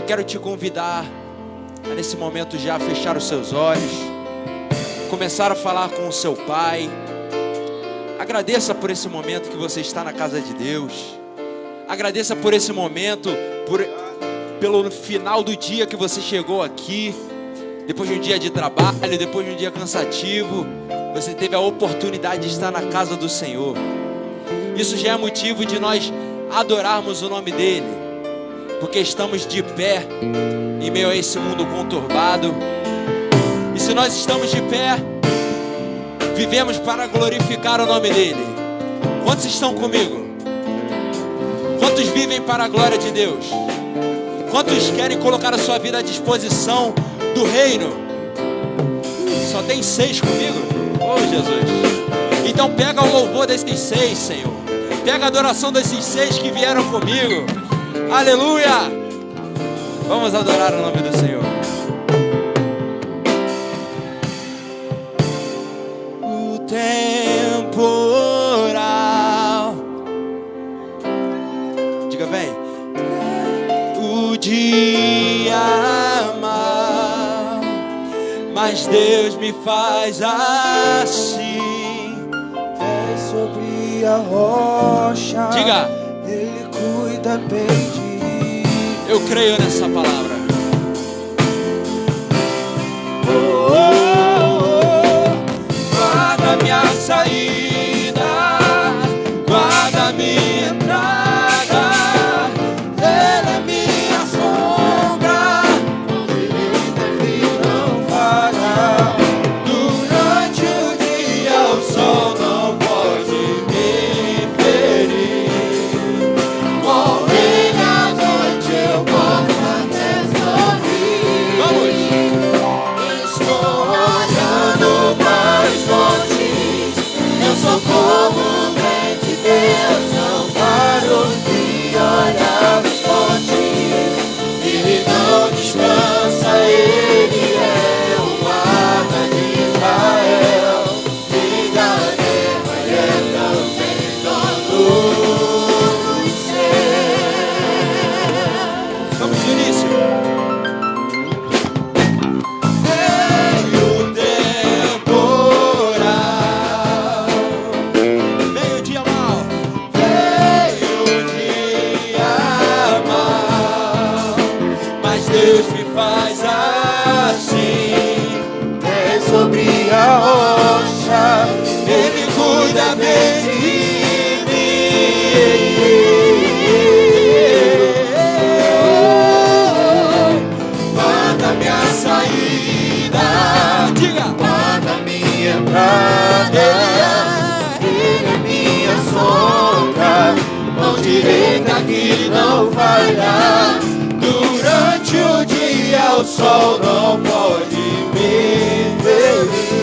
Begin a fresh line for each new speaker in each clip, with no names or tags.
quero te convidar a nesse momento já fechar os seus olhos, começar a falar com o seu Pai. Agradeça por esse momento que você está na casa de Deus. Agradeça por esse momento, pelo final do dia que você chegou aqui. Depois de um dia de trabalho, depois de um dia cansativo, você teve a oportunidade de estar na casa do Senhor. Isso já é motivo de nós adorarmos o nome dEle, porque estamos de pé em meio a esse mundo conturbado. E se nós estamos de pé, vivemos para glorificar o nome dEle. Quantos estão comigo? Quantos vivem para a glória de Deus? Quantos querem colocar a sua vida à disposição do reino? Só tem 6 comigo? Oh, Jesus. Então pega o louvor desses 6, Senhor. Pega a adoração desses 6 que vieram comigo. Aleluia. Vamos adorar o nome do Senhor. O temporal, diga bem. O dia mal, mas Deus me faz assim.
É sobre a rocha,
diga,
Ele cuida bem de mim.
Eu creio nessa palavra.
Guarda minha saída, guarda minha entrada. Ela é minha sombra, Ele não falha. Durante o dia o sol não pode me ferir. Com Ele à noite eu posso até sorrir.
Vamos!
Estou olhando para os montes, meu socorro vem de Deus. Não paro de olhar os montes, Ele não descansa, Ele é o guarda de Israel. Diga a guerra, é também dono dos céus.
Vamos no início.
Veio o temporal,
Veio o dia mal,
veio o dia mal, mas Deus me faz assim. É sobre a rocha, Ele cuida bem de mim. Guarda minha saída,
diga,
guarda minha entrada. Ele é minha sombra, mão direita que não falha. Durante o dia o sol não pode me ferir.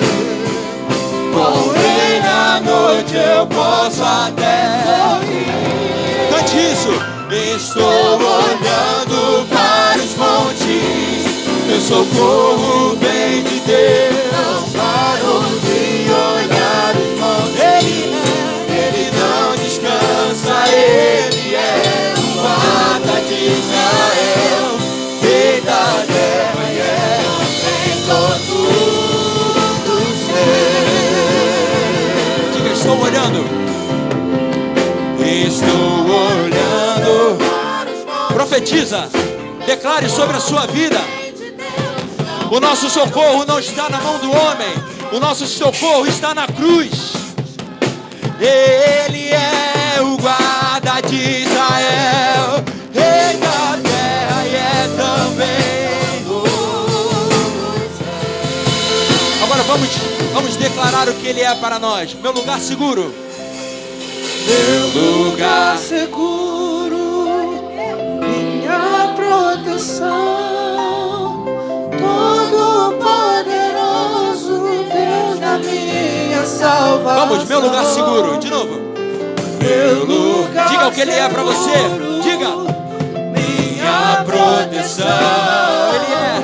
Com Ele à noite eu posso até sorrir.
cante isso.
Estou olhando para os montes, meu socorro vem de Deus. Não paro de olhar os montes, Ele não descansa, Ele é o guarda de Israel. Rei da guerra e é em todo o céu.
Diga, estou olhando.
Estou olhando.
Profetiza. Declare sobre a sua vida. O nosso socorro não está na mão do homem. O nosso socorro está na cruz. Ele é o guarda de Israel, Rei da terra e é também do céu. Agora vamos declarar o que Ele é para nós. Meu lugar seguro.
Meu lugar seguro, minha proteção, todo poderoso Deus da minha salvação.
Vamos, meu lugar seguro. De novo.
Meu lugar
Diga o que Ele é para você.
seguro,
Diga.
minha proteção.
Ele é.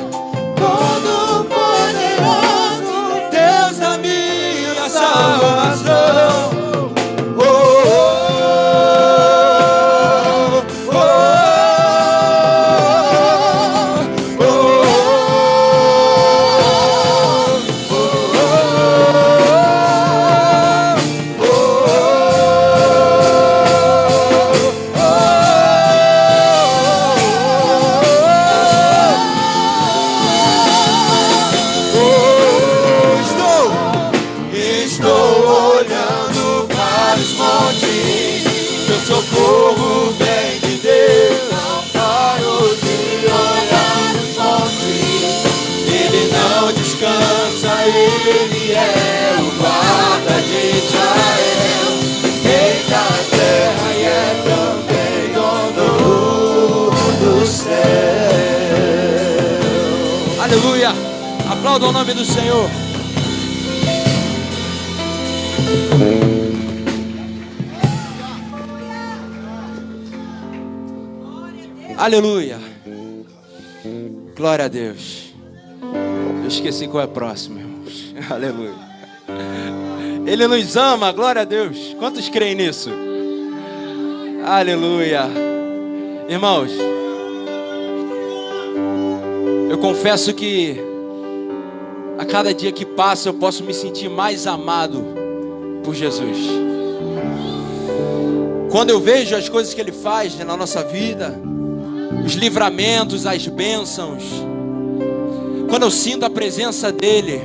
Todo poderoso Deus da minha salvação.
Aplauda o nome do Senhor. Aleluia. Glória a Deus. Eu esqueci qual é o próximo, irmãos. Aleluia. Ele nos ama, glória a Deus. Quantos creem nisso? Aleluia. Irmãos, eu confesso que a cada dia que passa eu posso me sentir mais amado por Jesus. Quando eu vejo as coisas que Ele faz na nossa vida, os livramentos, as bênçãos, quando eu sinto a presença dEle,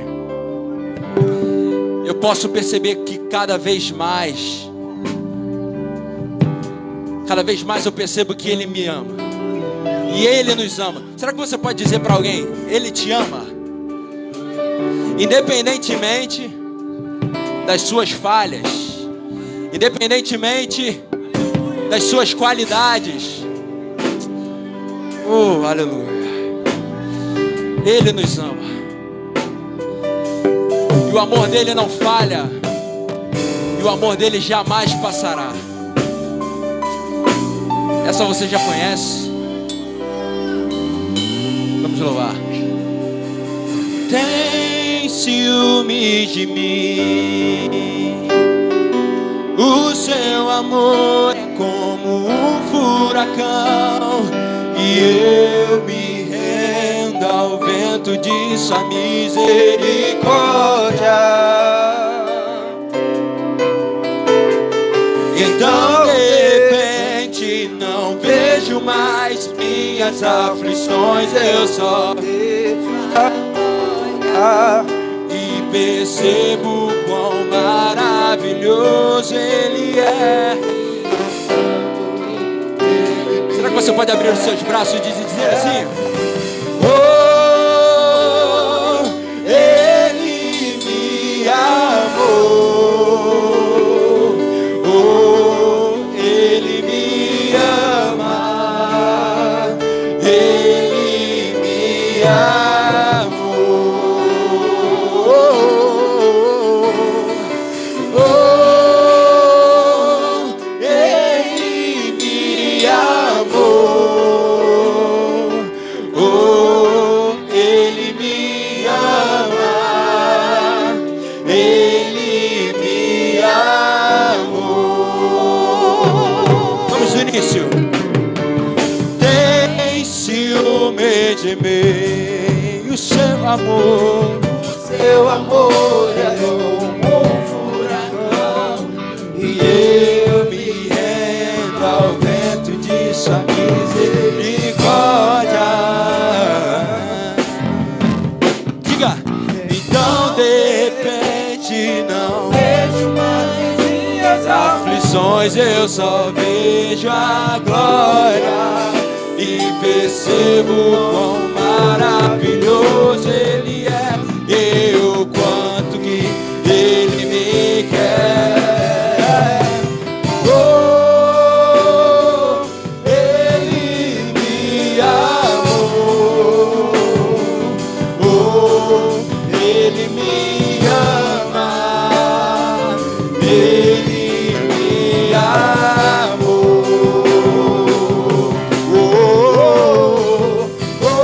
eu posso perceber que cada vez mais eu percebo que Ele me ama. E Ele nos ama. Será que você pode dizer para alguém: Ele te ama? Independentemente das suas falhas, independentemente das suas qualidades. Oh, aleluia. Ele nos ama. E o amor dele não falha. E o amor dele jamais passará. Essa você já conhece. Vamos louvar. Tem ciúme de mim. O seu amor é como um furacão, e eu me rendo ao vento de sua misericórdia. Então de repente não vejo mais minhas aflições, eu só vejo e percebo quão maravilhoso Ele é. Será que você pode abrir os seus braços e dizer assim: oh, Ele me amou, oh, Ele me ama, Ele me amou, oh, Ele me amou, oh, Ele me ama, Ele me amou. Vamos no início. Tem ciúme de mim, o seu amor é como um furacão, e eu me rendo ao vento de sua misericórdia. Diga. Então de repente não vejo mais minhas aflições, eu só vejo a glória e percebo quão maravilhoso Ele é, e o quanto que Ele me quer. Oh, Ele me amou, oh, Ele me ama, Ele me amou, oh, oh,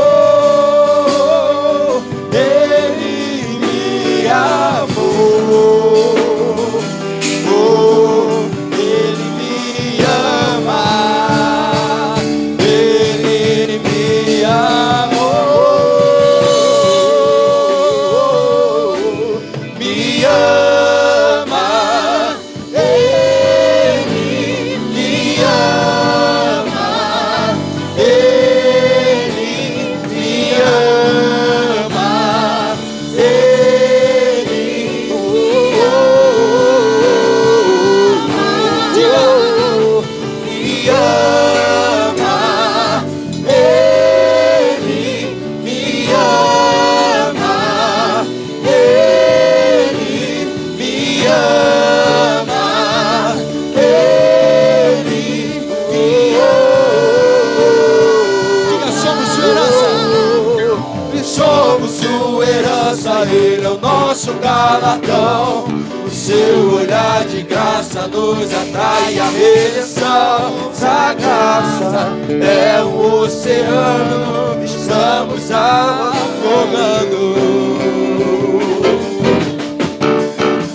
como herança, Ele é o nosso galardão. O seu olhar de graça nos atrai a redenção. A graça é um oceano, estamos afogando.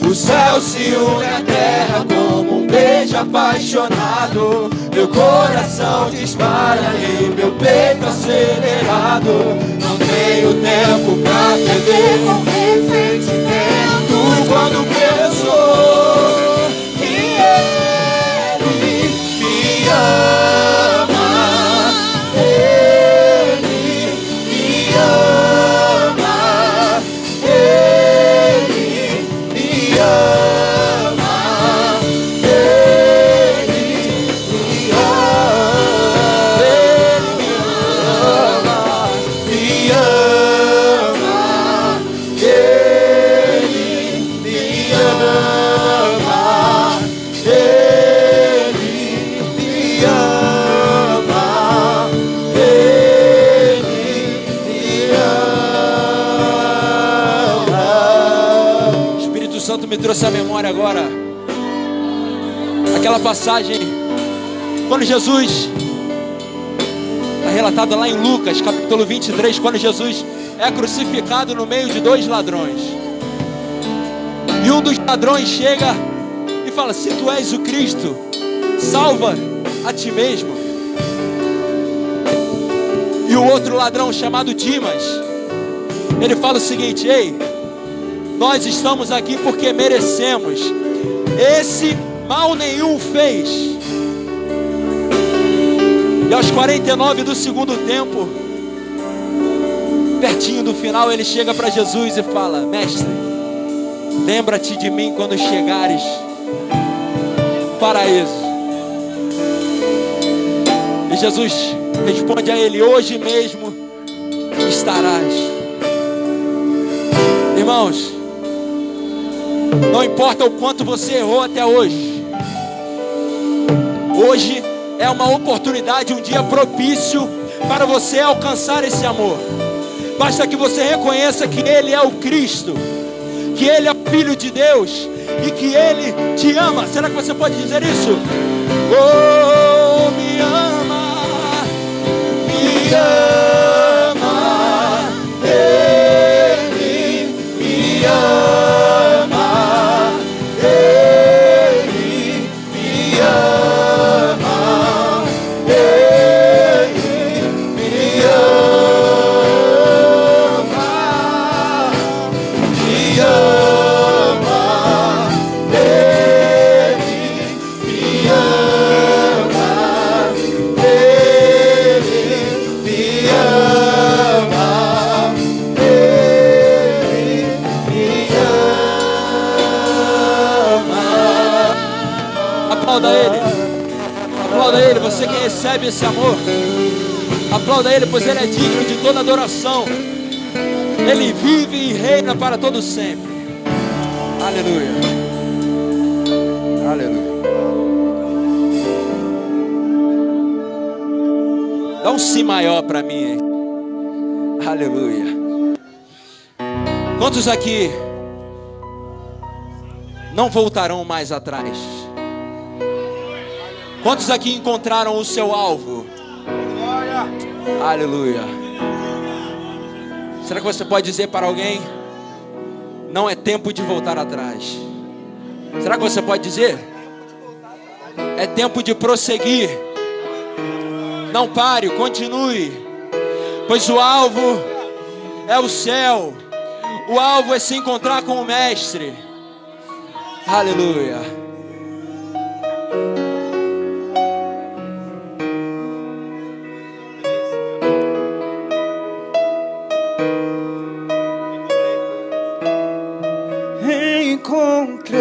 O céu se une à terra como um beijo apaixonado. Meu coração dispara e meu peito acelerado. Não tenho tempo pra perder com ressentimento. Quando penso que Ele me ama, Ele me ama, Ele me ama, Ele me ama, Ele me ama, me ama, Ele me ama, Ele me ama, Ele me ama.
O Espírito Santo me trouxe à memória agora aquela passagem quando Jesus, está relatada lá em Lucas capítulo 23, quando Jesus é crucificado no meio de dois ladrões, e um dos ladrões chega e fala: se tu és o Cristo, salva a ti mesmo. E o outro ladrão, chamado Dimas, ele fala o seguinte: ei, nós estamos aqui porque merecemos, esse mal nenhum fez. E aos 49 do segundo tempo, pertinho do final, ele chega para Jesus e fala: mestre, lembra-te de mim quando chegares no paraíso. E Jesus responde a ele: hoje mesmo estarás. Irmãos, não importa o quanto você errou até hoje, hoje é uma oportunidade, um dia propício para você alcançar esse amor. Basta que você reconheça que Ele é o Cristo, que Ele é o Filho de Deus e que Ele te ama. Será que você pode dizer isso? Oh, me ama,
Me ama, Ele me ama, Ele me ama, Ele me ama, me ama, Ele me ama, Ele me ama, Ele me ama.
aplauda Ele. Aplauda Ele, você que recebe esse amor. Aplauda Ele, pois Ele é digno de toda adoração. Ele vive e reina para todo sempre. Aleluia. Aleluia. Dá um si maior para mim, hein? Aleluia. Quantos aqui não voltarão mais atrás? Quantos aqui encontraram o seu alvo? Aleluia. Será que você pode dizer para alguém: não é tempo de voltar atrás? Será que você pode dizer? É tempo de prosseguir. Não pare, continue, pois o alvo é o céu. O alvo é se encontrar com o Mestre. Aleluia.
Encontrei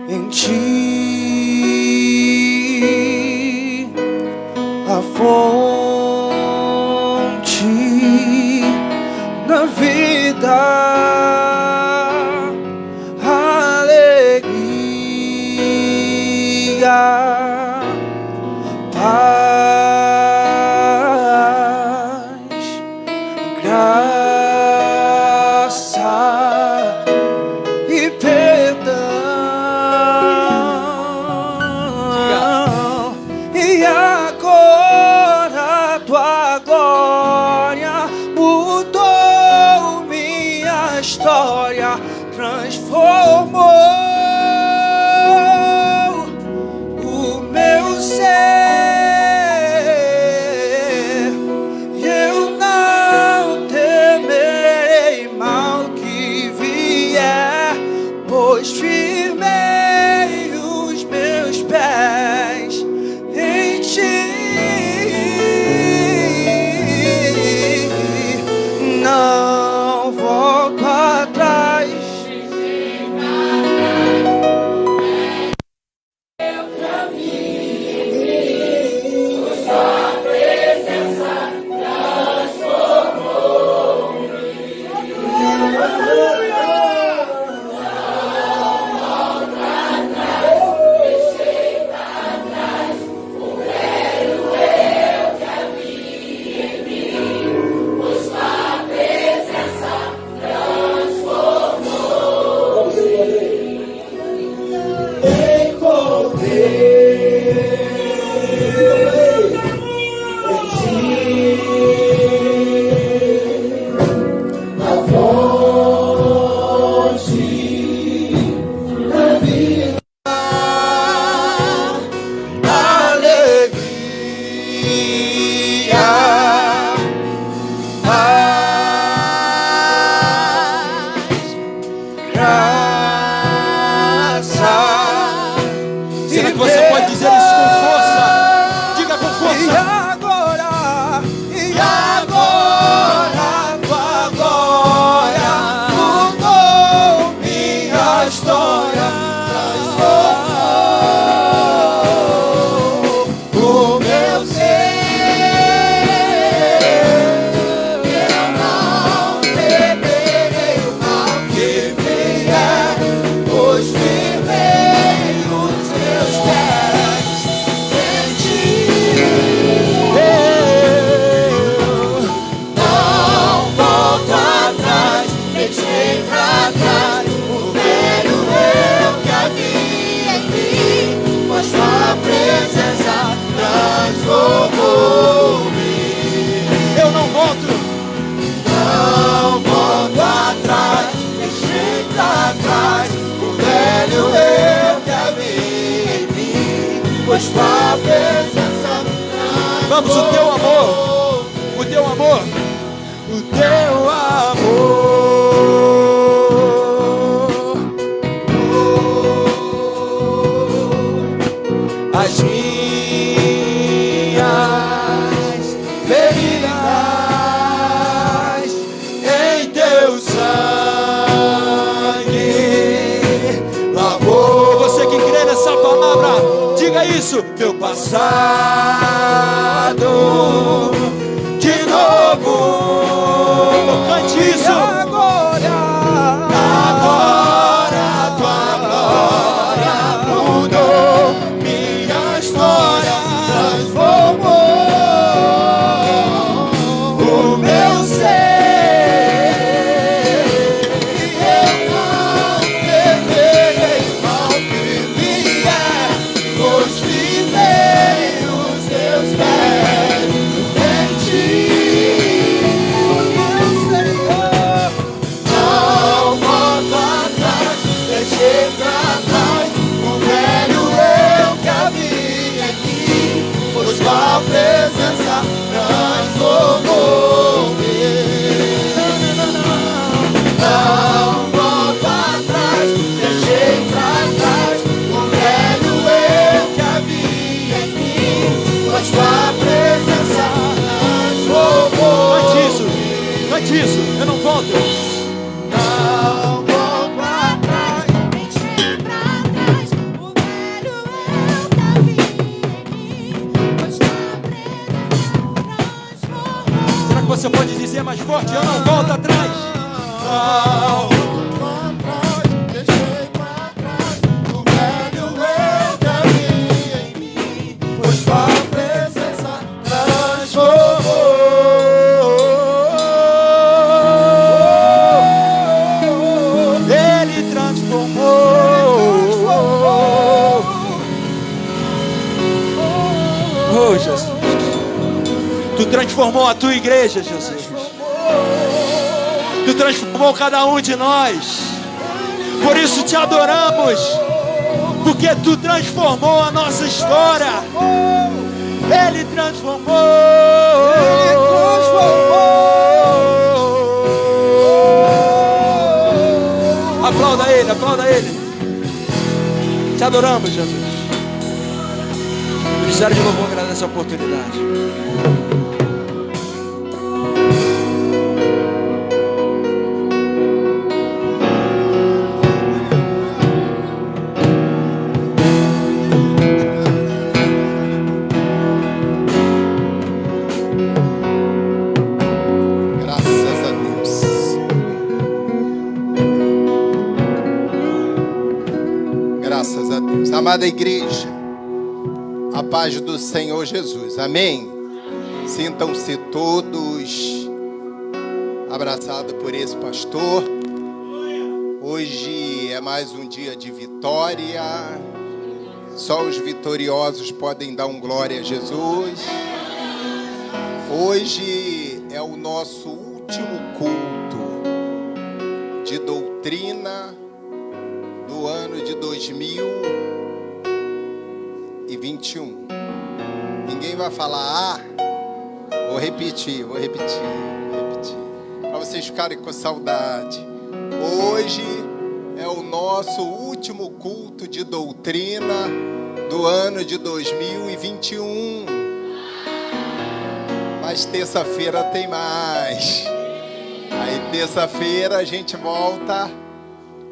em ti a fonte da vida, alegria, paz. transformou-me.
Eu não volto.
Não volto atrás, deixei pra trás o velho eu que havia em mim, pois tua presença
Vamos, o teu amor. O teu amor.
o teu amor. As minhas feridas em teu sangue lavou.
Você que crê nessa palavra, diga isso.
Meu passado de novo.
Cante isso.
Agora tua glória mudou minha história, transformou o meu ser. E eu não temerei mal que vier, pois firmei os teus pés em ti, meu Senhor. Não volto atrás, deixei pra trás o velho eu que havia em mim, pois tua presença transformou-me. Não volto atrás, deixei pra trás o velho eu que havia em mim, pois tua presença transformou-me.
Cante isso. Cante isso. Eu não volto.
Não volto atrás.
Deixei pra trás o velho eu que havia em mim, pois tua presença transformou.
Será que você pode dizer mais forte? Eu não volto atrás.
Não volto atrás. Deixei pra trás o velho eu que havia em mim, pois tua presença transformou.
Ele transformou. Oh, Jesus. Tu transformou a tua igreja, Jesus. Tu transformou cada um de nós. Por isso te adoramos. Porque tu transformou a nossa história. Ele transformou. Aplauda ele, aplauda ele. Te adoramos, Jesus. O Ministério de Louvor agradece a oportunidade.
Graças a Deus. Graças a Deus. Amada igreja, a paz do Senhor Jesus. Amém? Sintam-se todos abraçados por esse pastor. Hoje é mais um dia de vitória. Só os vitoriosos podem dar um glória a Jesus. Hoje é o nosso último culto de doutrina do ano de 2021. Ninguém vai falar, vou repetir. Para vocês ficarem com saudade. Hoje é o nosso último culto de doutrina do ano de 2021. Mas terça-feira tem mais. Aí terça-feira a gente volta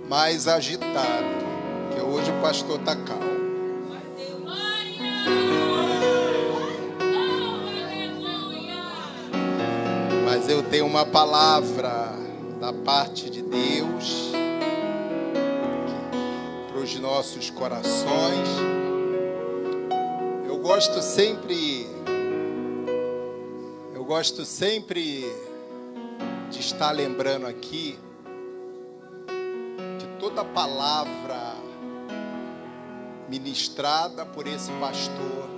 mais agitado, porque hoje o pastor tá calmo. Mas eu tenho uma palavra da parte de Deus para os nossos corações. Eu gosto sempre de estar lembrando aqui que toda palavra ministrada por esse pastor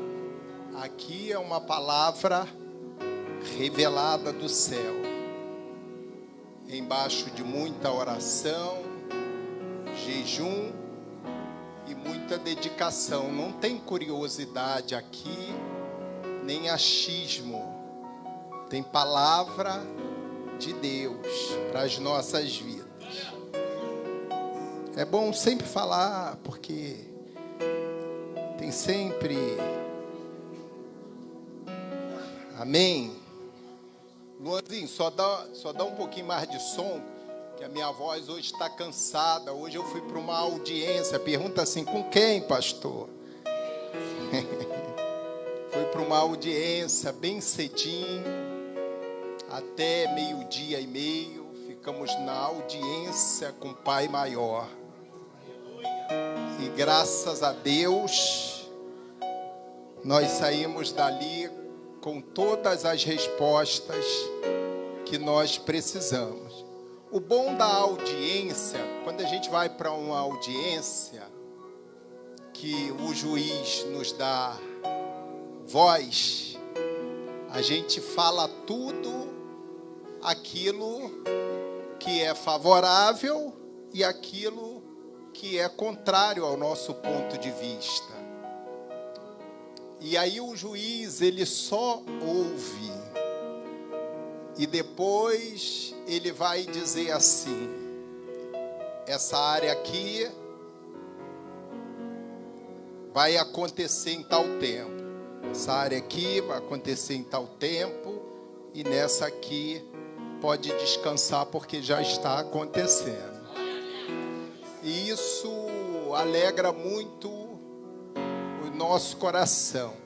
Aqui é uma palavra revelada do céu, embaixo de muita oração, jejum e muita dedicação. Não tem curiosidade aqui, nem achismo. Tem palavra de Deus para as nossas vidas. É bom sempre falar, porque tem sempre... Amém? Luanzinho, só dá um pouquinho mais de som, que a minha voz hoje está cansada. Hoje eu fui para uma audiência. Pergunta assim, com quem, pastor? Fui para uma audiência bem cedinho, até 12:30. Ficamos na audiência com o Pai Maior. E graças a Deus, nós saímos dali com todas as respostas que nós precisamos. O bom da audiência, quando a gente vai para uma audiência, que o juiz nos dá voz, a gente fala tudo aquilo que é favorável e aquilo que é contrário ao nosso ponto de vista. E aí o juiz, ele só ouve. E depois ele vai dizer assim: essa área aqui vai acontecer em tal tempo. Essa área aqui vai acontecer em tal tempo. E nessa aqui pode descansar porque já está acontecendo. E isso alegra muito o nosso coração.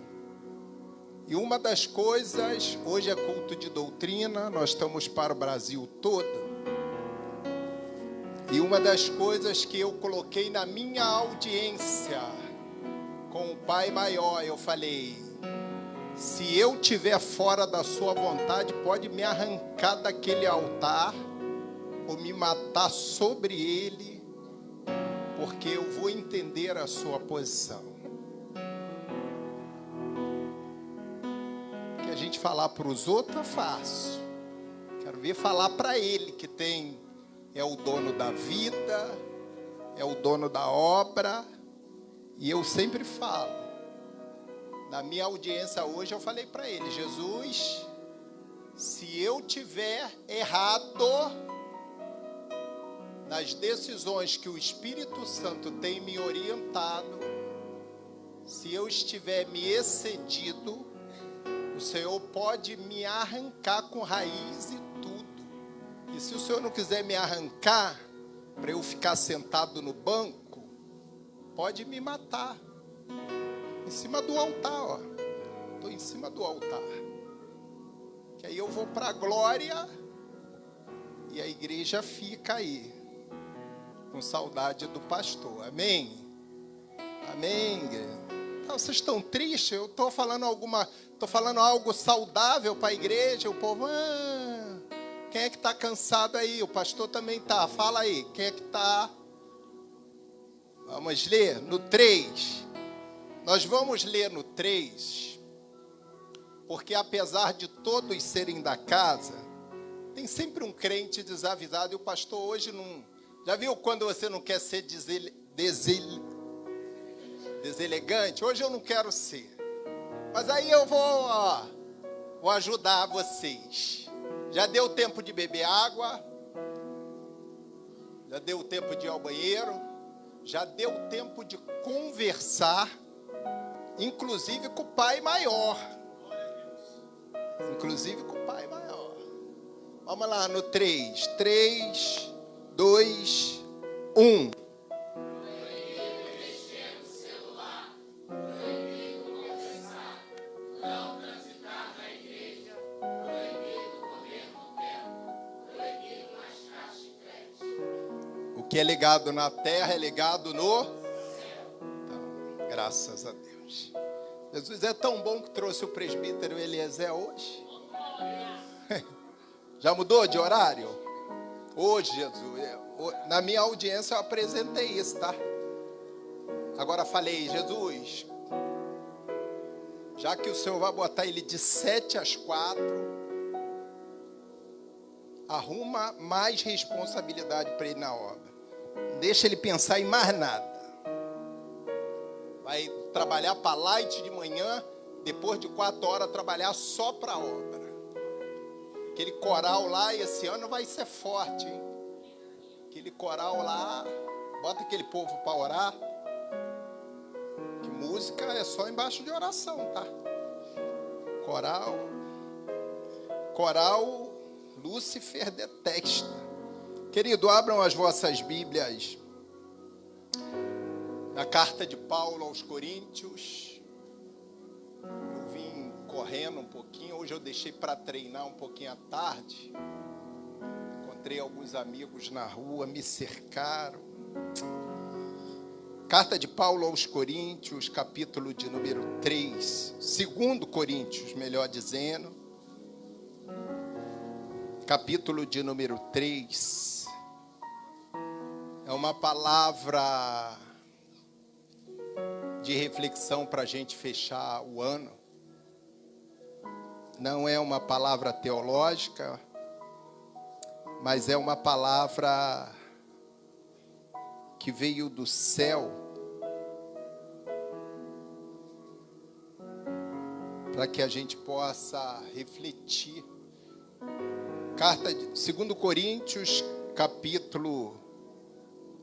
E uma das coisas, hoje é culto de doutrina, nós estamos para o Brasil todo. E uma das coisas que eu coloquei na minha audiência com o Pai Maior, eu falei: se eu estiver fora da sua vontade, pode me arrancar daquele altar ou me matar sobre ele, porque eu vou entender a sua posição. Que a gente falar para os outros é fácil. Quero ver falar para ele que é o dono da vida, é o dono da obra. E eu sempre falo, na minha audiência hoje eu falei para ele: Jesus, se eu tiver errado nas decisões que o Espírito Santo tem me orientado, se eu estiver me excedido, o Senhor pode me arrancar com raiz e tudo. E se o Senhor não quiser me arrancar, para eu ficar sentado no banco, pode me matar. Em cima do altar, ó. Estou em cima do altar. Que aí eu vou para a glória e a igreja fica aí, com saudade do pastor. Amém? Amém? Não, vocês estão tristes? Eu estou falando algo saudável para a igreja. O povo, quem é que está cansado aí? O pastor também está. Fala aí, quem é que está? Vamos ler no 3. Nós vamos ler no 3, porque apesar de todos serem da casa, tem sempre um crente desavisado. E o pastor hoje não... Já viu quando você não quer ser deselegante? Hoje eu não quero ser. Mas aí eu vou ajudar vocês. Já deu tempo de beber água? Já deu tempo de ir ao banheiro? Já deu tempo de conversar, inclusive com o Pai Maior. Inclusive com o Pai Maior. Vamos lá no 3. 3, 2, 1. O que é ligado na terra é ligado no céu. Então, graças a Deus. Jesus é tão bom que trouxe o presbítero Eliezer hoje. Já mudou de horário? Hoje, Jesus, na minha audiência eu apresentei isso, tá? Agora falei: Jesus, Já que o Senhor vai botar ele de 7 às 4, arruma mais responsabilidade para ele na obra. Não deixa ele pensar em mais nada. Vai trabalhar para Light de manhã, depois de 4 horas trabalhar só para a obra. Aquele coral lá esse ano vai ser forte, hein? Aquele coral lá, bota aquele povo para orar. Que música é só embaixo de oração, tá? Coral Lúcifer detesta. Querido, abram as vossas Bíblias na carta de Paulo aos Coríntios. Eu vim correndo um pouquinho, hoje eu deixei para treinar um pouquinho à tarde. Encontrei alguns amigos na rua, me cercaram. Carta de Paulo aos Coríntios, capítulo de número 3, 2 Coríntios, melhor dizendo, capítulo de número 3, é uma palavra de reflexão para a gente fechar o ano. Não é uma palavra teológica, mas é uma palavra que veio do céu para que a gente possa refletir. Carta de 2 Coríntios, capítulo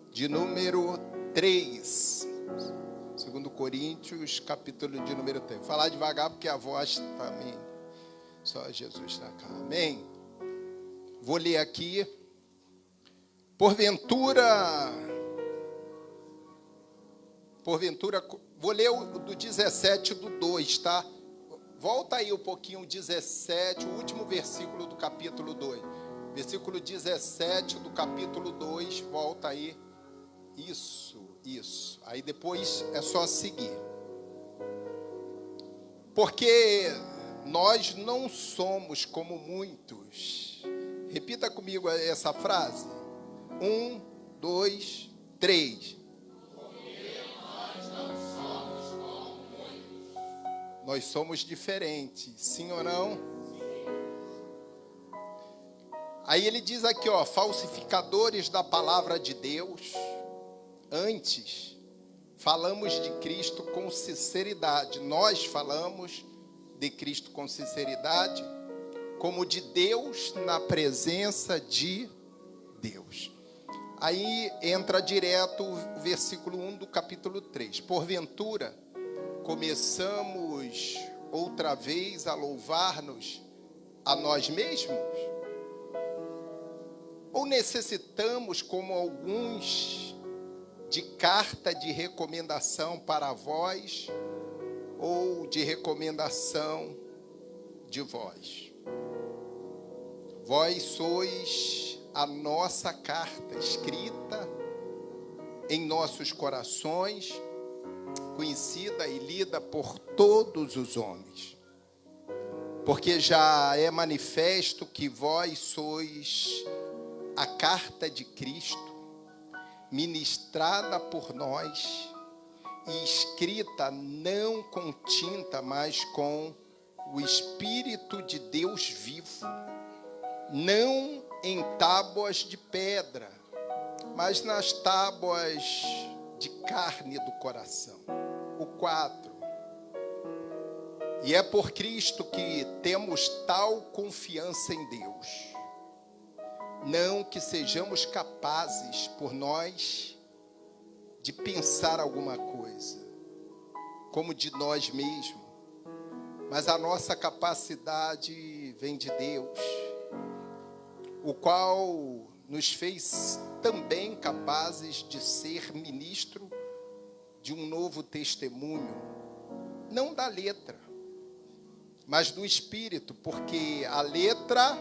de número 3. 2 Coríntios, capítulo de número 3. Vou falar devagar porque a voz também. Só Jesus na cara. Amém? Vou ler aqui. Porventura, vou ler o do 17 do 2, tá? Volta aí um pouquinho, o 17, o último versículo do capítulo 2. Versículo 17 do capítulo 2, volta aí. Isso. Aí depois é só seguir. Porque nós não somos como muitos. Repita comigo essa frase. 1, 2, 3. Nós somos diferentes, sim ou não? Aí ele diz aqui, ó, falsificadores da palavra de Deus. Antes, falamos de Cristo com sinceridade. Nós falamos de Cristo com sinceridade, como de Deus na presença de Deus. Aí entra direto o versículo 1 do capítulo 3. Porventura, começamos outra vez a louvar-nos a nós mesmos? Ou necessitamos, como alguns, de carta de recomendação para vós, ou de recomendação de vós? Vós sois a nossa carta escrita em nossos corações, conhecida e lida por todos os homens. Porque já é manifesto que vós sois a carta de Cristo, ministrada por nós e escrita não com tinta, mas com o Espírito de Deus vivo, não em tábuas de pedra, mas nas tábuas de carne do coração. O 4. E é por Cristo que temos tal confiança em Deus. Não que sejamos capazes por nós de pensar alguma coisa, como de nós mesmos, mas a nossa capacidade vem de Deus, o qual nos fez também capazes de ser ministro de um novo testemunho, não da letra, mas do Espírito, porque a letra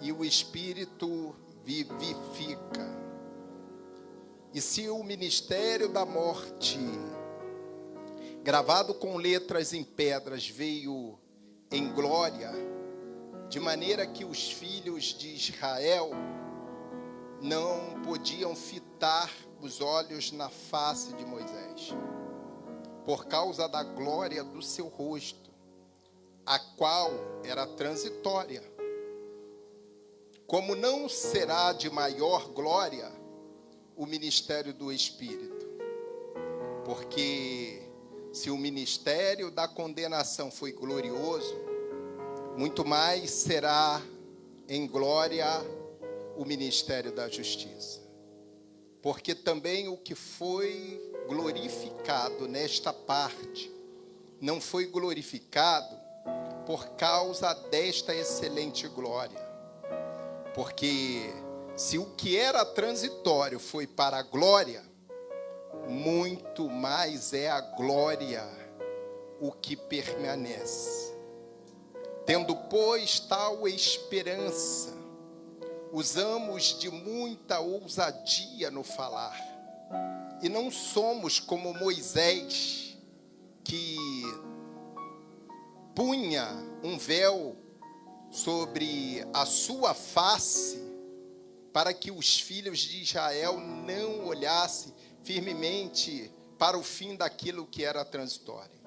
e o Espírito vivifica. E se o ministério da morte, gravado com letras em pedras, veio em glória, de maneira que os filhos de Israel não podiam fitar os olhos na face de Moisés, por causa da glória do seu rosto, a qual era transitória. Como não será de maior glória o ministério do Espírito? Porque se o ministério da condenação foi glorioso, muito mais será em glória o ministério da justiça. Porque também o que foi glorificado nesta parte não foi glorificado por causa desta excelente glória. Porque se o que era transitório foi para a glória, muito mais é a glória o que permanece. Tendo, pois, tal esperança, usamos de muita ousadia no falar, e não somos como Moisés, que punha um véu sobre a sua face, para que os filhos de Israel não olhassem firmemente para o fim daquilo que era transitório.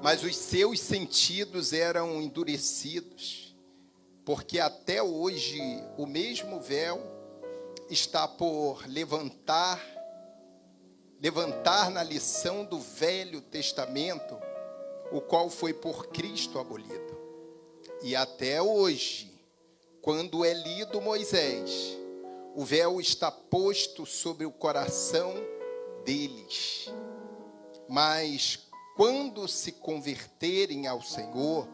Mas os seus sentidos eram endurecidos, porque até hoje o mesmo véu está por levantar na lição do Velho Testamento, o qual foi por Cristo abolido. E até hoje, quando é lido Moisés, o véu está posto sobre o coração deles. Mas quando se converterem ao Senhor,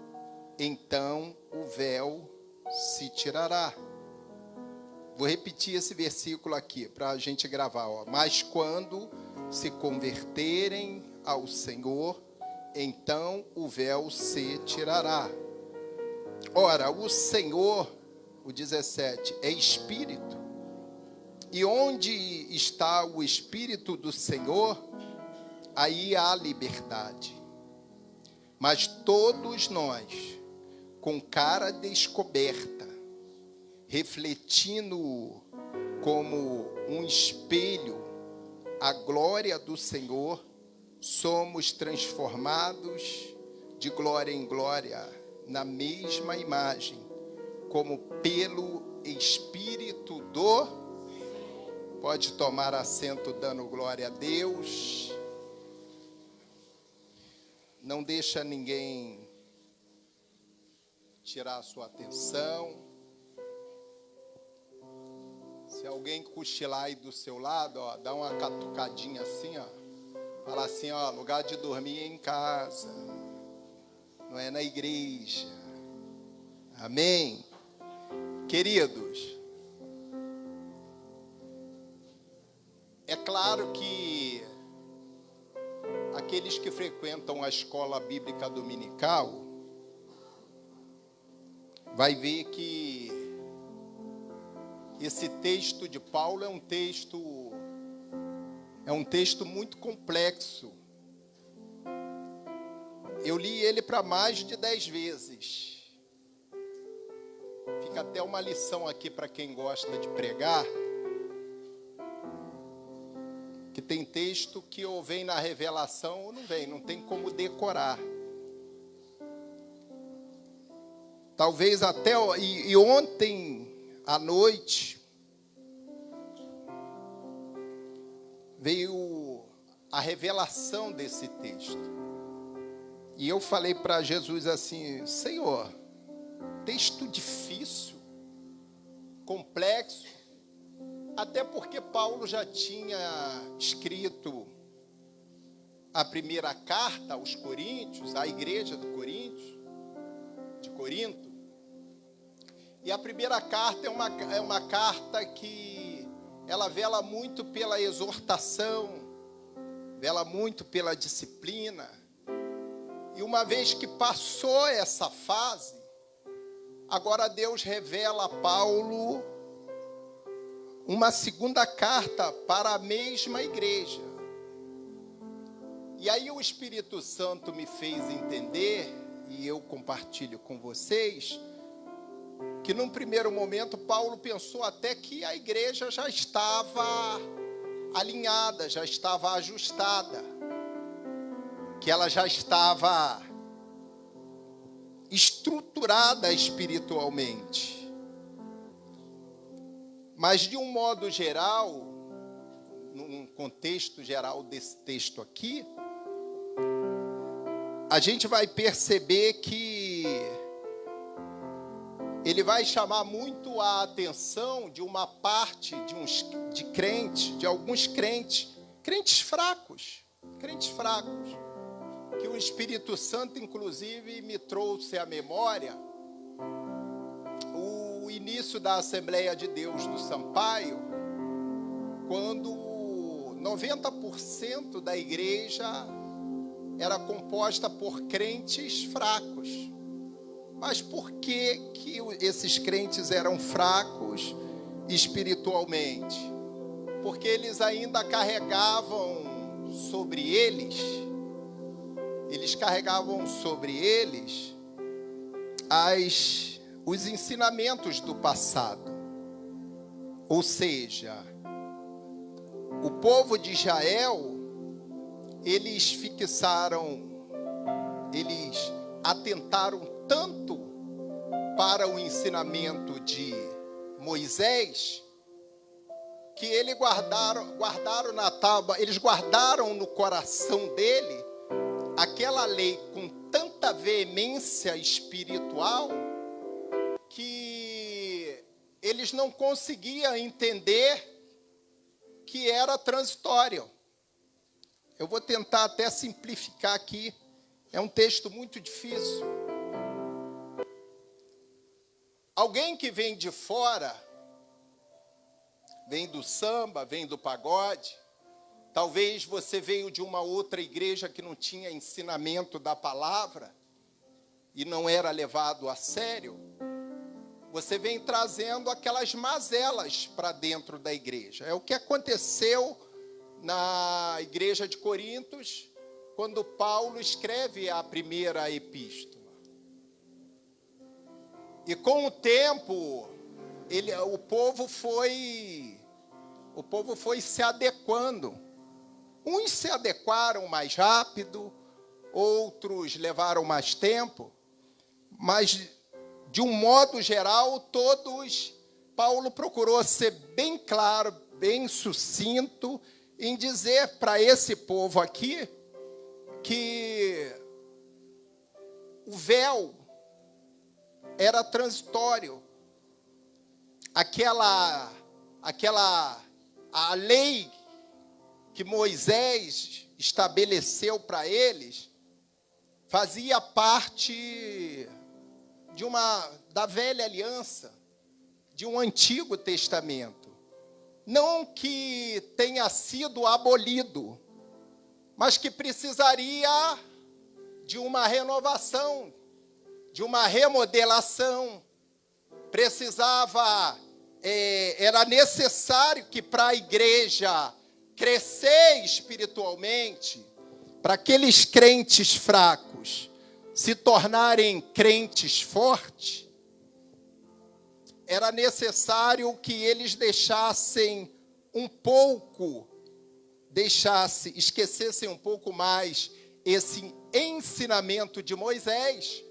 então o véu se tirará. Vou repetir esse versículo aqui para a gente gravar. Mas quando se converterem ao Senhor, então o véu se tirará. Ora, o Senhor, o 17, é Espírito. E onde está o Espírito do Senhor, aí há liberdade. Mas todos nós, com cara descoberta, refletindo como um espelho a glória do Senhor, somos transformados de glória em glória, na mesma imagem, como pelo Espírito do... Pode tomar assento dando glória a Deus. Não deixa ninguém tirar a sua atenção. Se alguém cochilar aí do seu lado, dá uma catucadinha assim, fala assim, lugar de dormir é em casa, não é na igreja. Amém? Queridos, é claro que aqueles que frequentam a escola bíblica dominical vai ver que esse texto de Paulo é um texto muito complexo. Eu li ele para mais de 10 vezes. Fica até uma lição aqui para quem gosta de pregar, que tem texto que ou vem na revelação ou não vem, não tem como decorar. Talvez até... E ontem à noite veio a revelação desse texto. E eu falei para Jesus assim, Senhor, texto difícil, complexo, até porque Paulo já tinha escrito a primeira carta aos Coríntios, à igreja de Corinto. E a primeira carta é uma carta que ela vela muito pela exortação, vela muito pela disciplina. E uma vez que passou essa fase, agora Deus revela a Paulo uma segunda carta para a mesma igreja. E aí o Espírito Santo me fez entender, e eu compartilho com vocês, que num primeiro momento Paulo pensou até que a igreja já estava alinhada, já estava ajustada. que ela já estava estruturada espiritualmente. Mas, de um modo geral, num contexto geral desse texto aqui, a gente vai perceber que ele vai chamar muito a atenção de uma parte de alguns crentes fracos, que o Espírito Santo, inclusive, me trouxe à memória o início da Assembleia de Deus do Sampaio, quando 90% da igreja era composta por crentes fracos. Mas por que esses crentes eram fracos espiritualmente? Porque eles ainda carregavam sobre eles os ensinamentos do passado. Ou seja, o povo de Israel, eles atentaram tanto para o ensinamento de Moisés, que eles guardaram na tábua, eles guardaram no coração dele aquela lei com tanta veemência espiritual que eles não conseguiam entender que era transitório. Eu vou tentar até simplificar aqui, é um texto muito difícil. Alguém que vem de fora, vem do samba, vem do pagode, talvez você veio de uma outra igreja que não tinha ensinamento da palavra e não era levado a sério, você vem trazendo aquelas mazelas para dentro da igreja. É o que aconteceu na igreja de Corintos, quando Paulo escreve a primeira epístola. E com o tempo, o povo foi se adequando. Uns se adequaram mais rápido, outros levaram mais tempo, mas, de um modo geral, Paulo procurou ser bem claro, bem sucinto, em dizer para esse povo aqui que o véu era transitório. A lei que Moisés estabeleceu para eles fazia parte da velha aliança, de um Antigo Testamento. Não que tenha sido abolido, mas que precisaria de uma renovação, de uma remodelação. Era necessário que, para a igreja crescer espiritualmente, para aqueles crentes fracos se tornarem crentes fortes, era necessário que eles esquecessem um pouco mais esse ensinamento de Moisés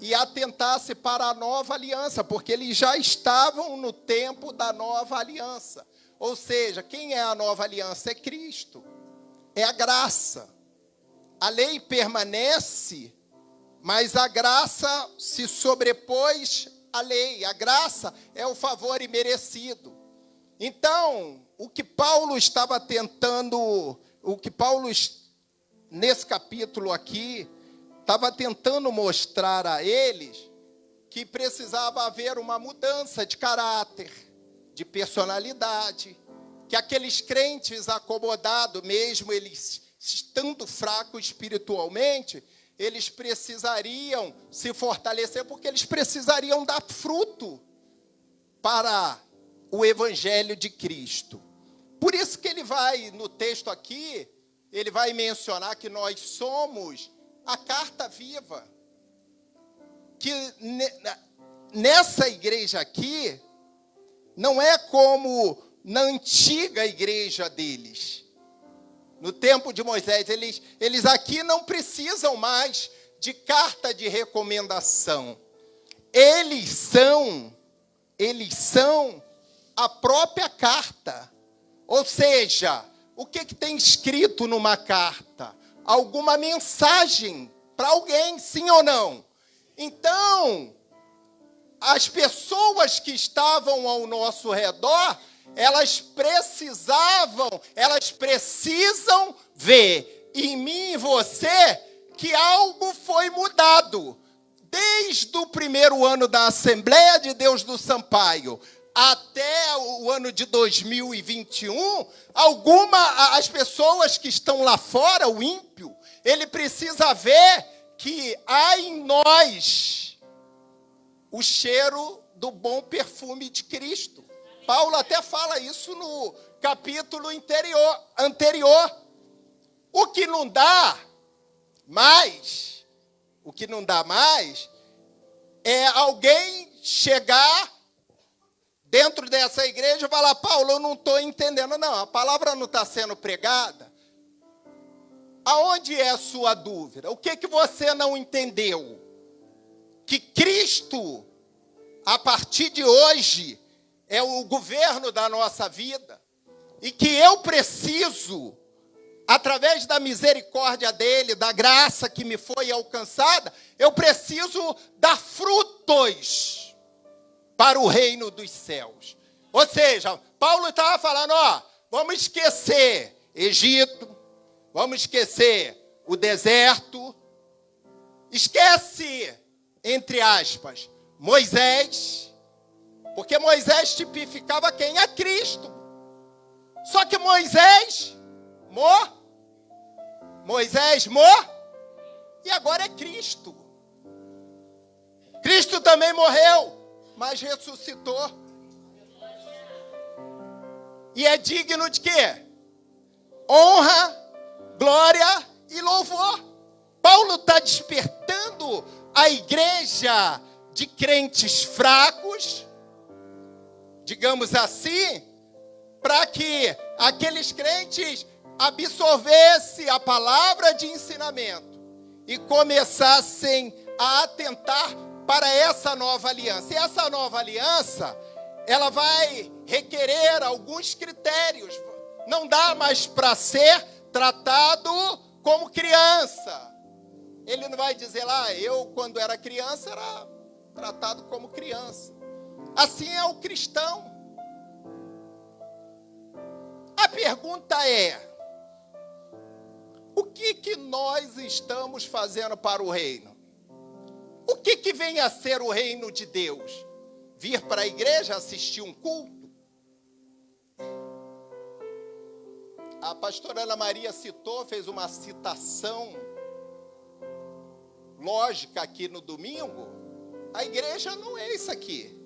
e atentasse para a nova aliança, porque eles já estavam no tempo da nova aliança. Ou seja, quem é a nova aliança? É Cristo, é a graça. A lei permanece, mas a graça se sobrepôs à lei. A graça é o favor imerecido. Então, nesse capítulo aqui, estava tentando mostrar a eles que precisava haver uma mudança de caráter, de personalidade, que aqueles crentes acomodados, mesmo eles estando fracos espiritualmente, eles precisariam se fortalecer, porque eles precisariam dar fruto para o Evangelho de Cristo. Por isso que ele vai, no texto aqui, ele vai mencionar que nós somos a carta viva. Que nessa igreja aqui, não é como na antiga igreja deles. no tempo de Moisés, eles aqui não precisam mais de carta de recomendação. Eles são a própria carta. Ou seja, o que tem escrito numa carta? Alguma mensagem para alguém, sim ou não? Então, as pessoas que estavam ao nosso redor, elas precisam ver em mim e você que algo foi mudado. Desde o primeiro ano da Assembleia de Deus do Sampaio até o ano de 2021, as pessoas que estão lá fora, o ímpio, ele precisa ver que há em nós o cheiro do bom perfume de Cristo. Paulo até fala isso no capítulo anterior. O que não dá mais é alguém chegar dentro dessa igreja e falar: Paulo, eu não estou entendendo. Não, a palavra não está sendo pregada. Aonde é a sua dúvida? O que você não entendeu? Que Cristo, a partir de hoje, é o governo da nossa vida. E que eu preciso, através da misericórdia dele, da graça que me foi alcançada, eu preciso dar frutos para o reino dos céus. Ou seja, Paulo estava falando, vamos esquecer Egito, vamos esquecer o deserto, esquece, entre aspas, Moisés, porque Moisés tipificava quem? A Cristo. Só que Moisés e agora é Cristo. Cristo também morreu, mas ressuscitou. E é digno de quê? Honra, glória e louvor. Paulo está despertando a igreja de crentes fracos, digamos assim, para que aqueles crentes absorvessem a palavra de ensinamento e começassem a atentar para essa nova aliança. E essa nova aliança, ela vai requerer alguns critérios. Não dá mais para ser tratado como criança. Ele não vai dizer lá, eu quando era criança era tratado como criança. Assim é o cristão. A pergunta é, o que nós estamos fazendo para o reino? O que vem a ser o reino de Deus? Vir para a igreja assistir um culto? A pastora Ana Maria fez uma citação lógica aqui no domingo. A igreja não é isso aqui.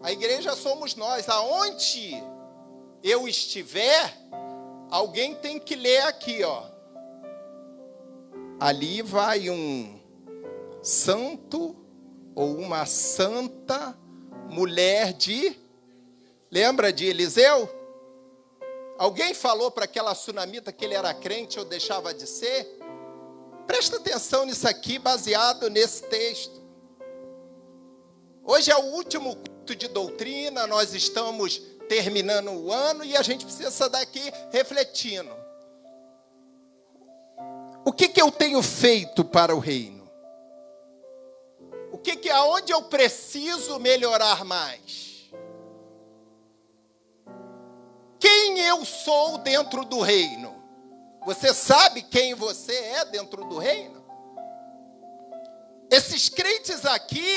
A igreja somos nós. Aonde eu estiver, alguém tem que ler aqui, Ali vai um santo ou uma santa mulher lembra de Eliseu? Alguém falou para aquela sunamita que ele era crente ou deixava de ser? Presta atenção nisso aqui, baseado nesse texto. Hoje é o último culto de doutrina, nós estamos terminando o ano e a gente precisa sair daqui refletindo. O que eu tenho feito para o reino? Aonde eu preciso melhorar mais? Quem eu sou dentro do reino? Você sabe quem você é dentro do reino? Esses crentes aqui,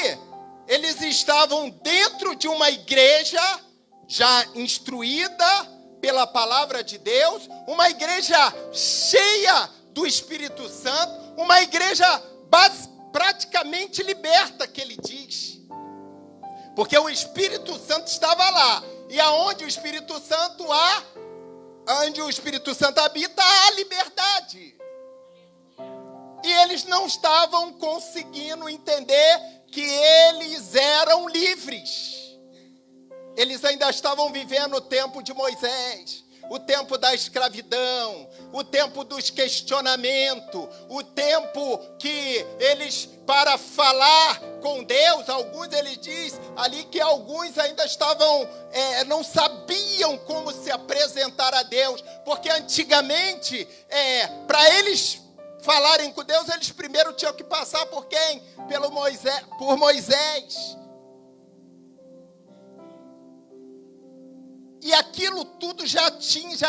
eles estavam dentro de uma igreja já instruída pela palavra de Deus, uma igreja cheia do Espírito Santo, uma igreja praticamente liberta, que ele diz. Porque o Espírito Santo estava lá. E aonde o Espírito Santo onde o Espírito Santo habita, há liberdade. E eles não estavam conseguindo entender que eles eram livres. Eles ainda estavam vivendo o tempo de Moisés, o tempo da escravidão, o tempo dos questionamentos, o tempo que eles, para falar com Deus, alguns, ele diz ali que alguns ainda estavam, não sabiam como se apresentar a Deus, porque antigamente, para eles falarem com Deus, eles primeiro tinham que passar por quem? Por Moisés. E aquilo tudo já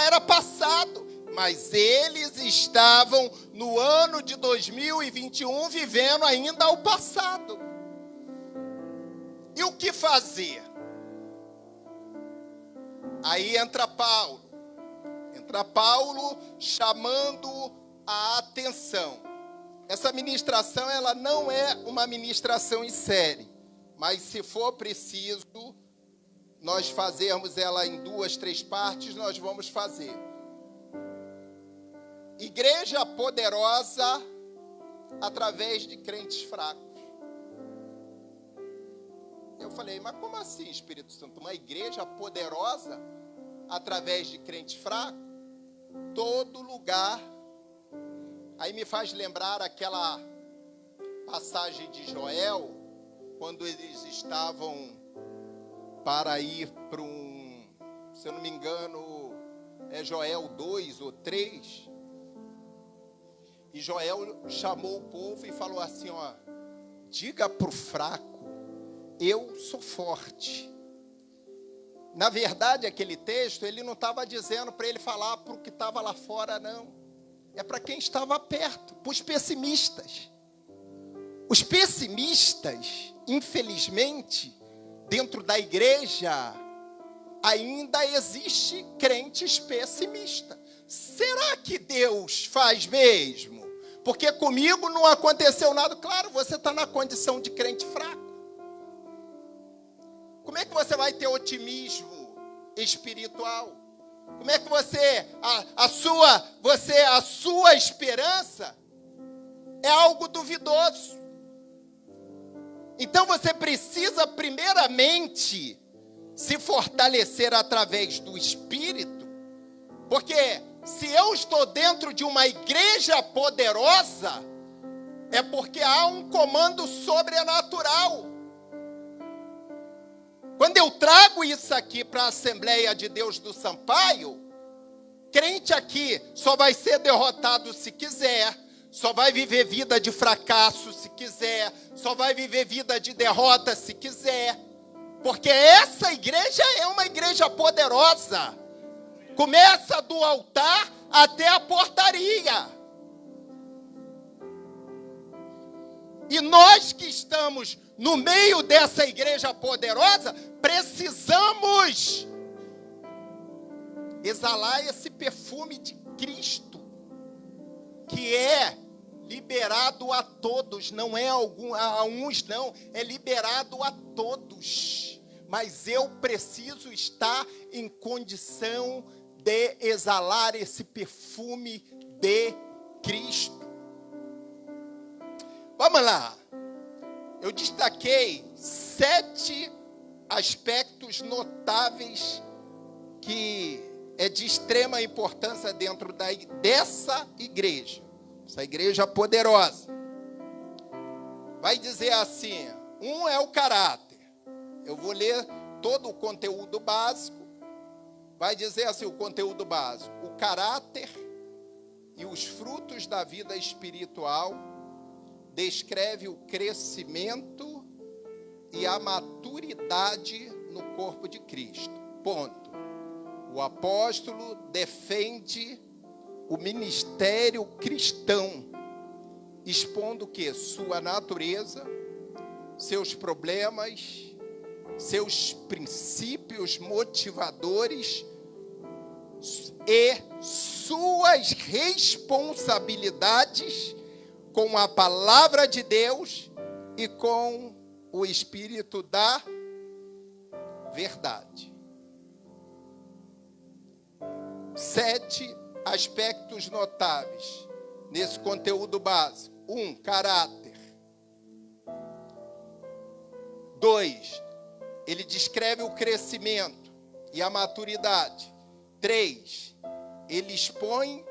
era passado. Mas eles estavam no ano de 2021 vivendo ainda o passado. E o que fazer? Aí entra Paulo. Entra Paulo chamando a atenção. Essa ministração, ela não é uma ministração em série. Mas se for preciso nós fazermos ela em 2, 3 partes, nós vamos fazer. Igreja poderosa através de crentes fracos. Eu falei, mas como assim, Espírito Santo? Uma igreja poderosa através de crentes fracos? Todo lugar. Aí me faz lembrar aquela passagem de Joel, quando eles estavam para ir para se eu não me engano, é Joel 2 ou 3. E Joel chamou o povo e falou assim, ó, diga para o fraco, eu sou forte. Na verdade, aquele texto, ele não estava dizendo para ele falar para o que estava lá fora, não. É para quem estava perto, para os pessimistas. Os pessimistas, infelizmente, dentro da igreja, ainda existe crentes pessimistas. Será que Deus faz mesmo? Porque comigo não aconteceu nada. Claro, você está na condição de crente fraco. Como é que você vai ter otimismo espiritual? Como é que a sua esperança é algo duvidoso? Então você precisa primeiramente se fortalecer através do Espírito, porque se eu estou dentro de uma igreja poderosa, é porque há um comando sobrenatural. Quando eu trago isso aqui para a Assembleia de Deus do Sampaio, crente aqui só vai ser derrotado se quiser, só vai viver vida de fracasso se quiser, só vai viver vida de derrota se quiser, porque essa igreja é uma igreja poderosa. Começa do altar até a portaria. E nós que estamos no meio dessa igreja poderosa, precisamos exalar esse perfume de Cristo, que é liberado a todos, não é a uns não, é liberado a todos. Mas eu preciso estar em condição de exalar esse perfume de Cristo. Vamos lá. Eu destaquei 7 aspectos notáveis que é de extrema importância dentro dessa igreja. Essa igreja poderosa. Vai dizer assim, um é o caráter. Eu vou ler todo o conteúdo básico. Vai dizer assim, o conteúdo básico. O caráter e os frutos da vida espiritual descreve o crescimento e a maturidade no corpo de Cristo. Ponto. O apóstolo defende o ministério cristão, expondo o quê? Sua natureza, seus problemas, seus princípios motivadores e suas responsabilidades com a palavra de Deus e com o Espírito da verdade. 7 aspectos notáveis nesse conteúdo básico. 1, caráter. 2, ele descreve o crescimento e a maturidade. 3, ele expõe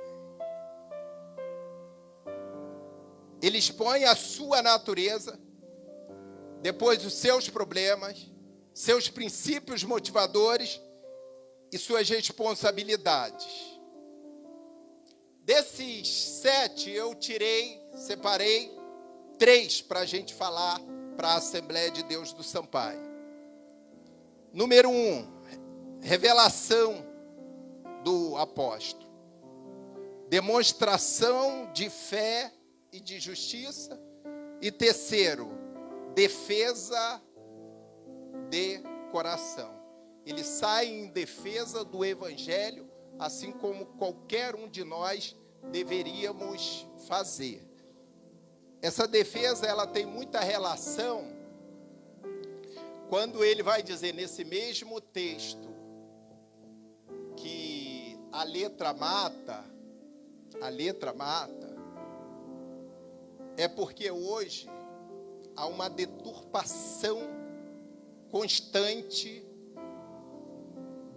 a sua natureza, depois os seus problemas, seus princípios motivadores e suas responsabilidades. Desses 7, eu separei 3 para a gente falar para a Assembleia de Deus do Sampaio. Número 1, revelação do apóstolo. Demonstração de fé e de justiça. E terceiro, defesa de coração. Ele sai em defesa do Evangelho, assim como qualquer um de nós deveríamos fazer. Essa defesa, ela tem muita relação quando ele vai dizer nesse mesmo texto que a letra mata, é porque hoje há uma deturpação constante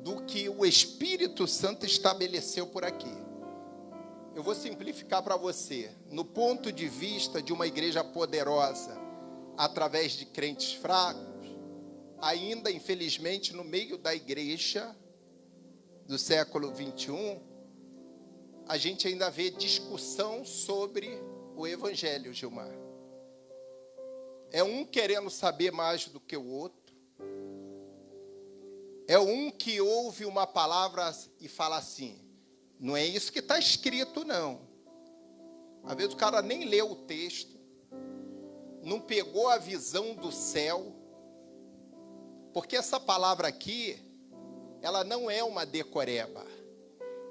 do que o Espírito Santo estabeleceu por aqui. Eu vou simplificar para você. No ponto de vista de uma igreja poderosa, através de crentes fracos, ainda, infelizmente, no meio da igreja do século 21, a gente ainda vê discussão sobre o Evangelho, Gilmar. É um querendo saber mais do que o outro. É um que ouve uma palavra e fala assim, não é isso que está escrito, não. Às vezes o cara nem leu o texto, não pegou a visão do céu, porque essa palavra aqui, ela não é uma decoreba,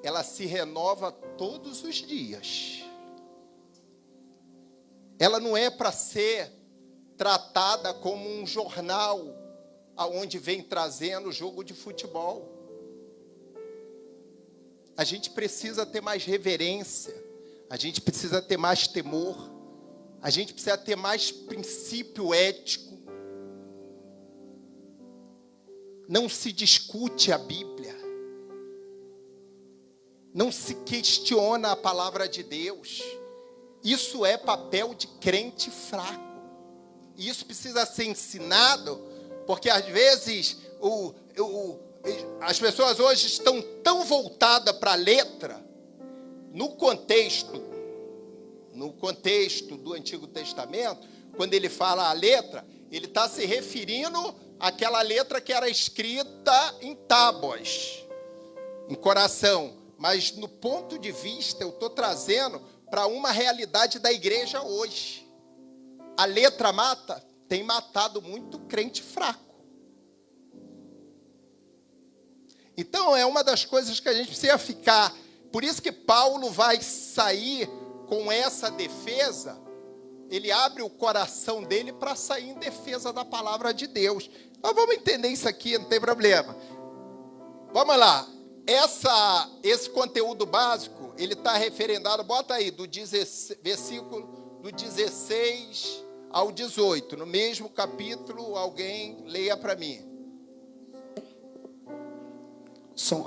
ela se renova todos os dias. Ela não é para ser tratada como um jornal, aonde vem trazendo jogo de futebol. A gente precisa ter mais reverência, a gente precisa ter mais temor, a gente precisa ter mais princípio ético. Não se discute a Bíblia, não se questiona a palavra de Deus. Isso é papel de crente fraco. E isso precisa ser ensinado, porque às vezes as pessoas hoje estão tão voltadas para a letra, no contexto do Antigo Testamento, quando ele fala a letra, ele está se referindo àquela letra que era escrita em tábuas, em coração. Mas no ponto de vista, eu estou trazendo para uma realidade da igreja hoje. A letra mata, tem matado muito crente fraco. Então, é uma das coisas que a gente precisa ficar. Por isso que Paulo vai sair com essa defesa. Ele abre o coração dele para sair em defesa da palavra de Deus. Nós vamos entender isso aqui, não tem problema. Vamos lá. Esse conteúdo básico, ele está referendado, bota aí, versículo do 16 ao 18. No mesmo capítulo, alguém leia para mim.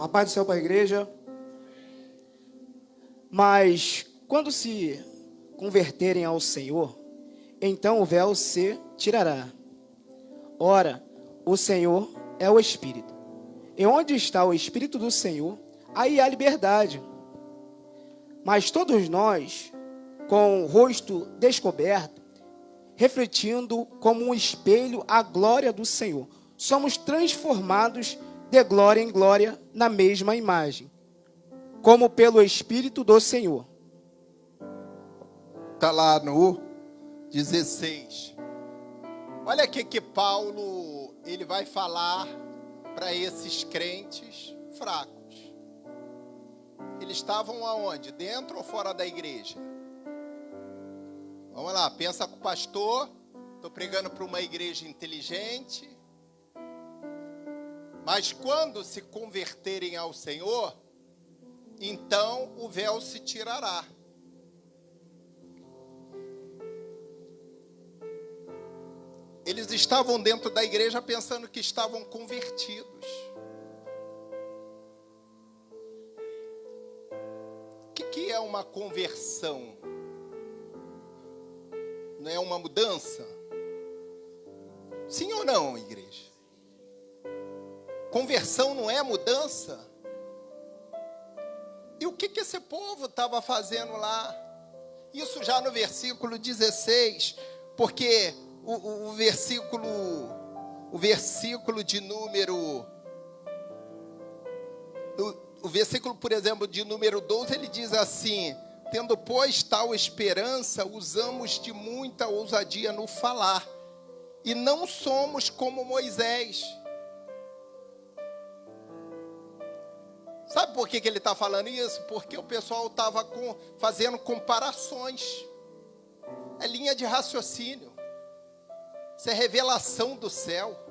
A paz do céu para a igreja. Mas quando se converterem ao Senhor, então o véu se tirará. Ora, o Senhor é o Espírito. E onde está o Espírito do Senhor, aí há liberdade. Mas todos nós, com o rosto descoberto, refletindo como um espelho a glória do Senhor, somos transformados de glória em glória na mesma imagem, como pelo Espírito do Senhor.
Está lá no 16. Olha aqui que Paulo, ele vai falar para esses crentes fracos. Eles estavam aonde? Dentro ou fora da igreja? Vamos lá, pensa com o pastor. Estou pregando para uma igreja inteligente. Mas quando se converterem ao Senhor, então o véu se tirará. Eles estavam dentro da igreja pensando que estavam convertidos. uma conversão? Não é uma mudança? Sim ou não, igreja? Conversão não é mudança? E o que esse povo estava fazendo lá? Isso já no versículo 16, porque o versículo de número... O versículo, por exemplo, de número 12, ele diz assim: tendo, pois, tal esperança, usamos de muita ousadia no falar, e não somos como Moisés. Sabe por que ele está falando isso? Porque o pessoal estava fazendo comparações. É linha de raciocínio. Isso é revelação do céu.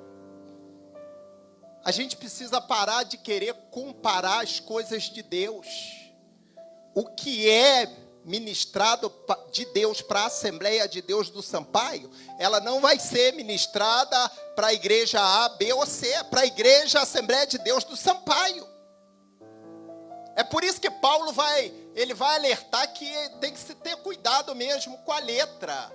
A gente precisa parar de querer comparar as coisas de Deus. O que é ministrado de Deus para a Assembleia de Deus do Sampaio, ela não vai ser ministrada para a igreja A, B ou C, é para a igreja Assembleia de Deus do Sampaio. É por isso que Paulo vai alertar que tem que se ter cuidado mesmo com a letra.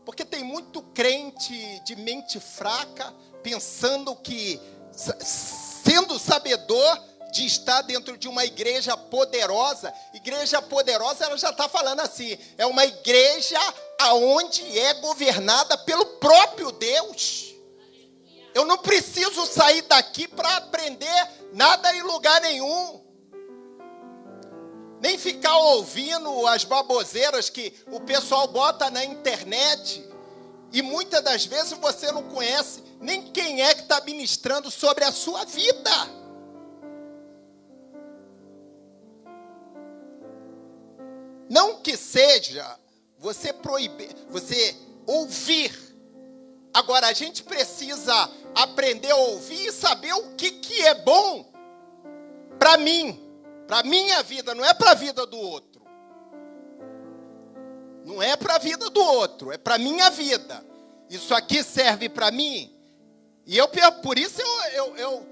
Porque tem muito crente de mente fraca, pensando que, sendo sabedor de estar dentro de uma igreja poderosa, ela já está falando assim, é uma igreja aonde é governada pelo próprio Deus. Eu não preciso sair daqui para aprender nada em lugar nenhum. Nem ficar ouvindo as baboseiras que o pessoal bota na internet. E muitas das vezes você não conhece nem quem é que está ministrando sobre a sua vida. Não que seja você proibir, você ouvir. Agora, a gente precisa aprender a ouvir e saber o que é bom para mim. Para a minha vida, não é para a vida do outro. Não é para a vida do outro, é para a minha vida. Isso aqui serve para mim. E por isso eu,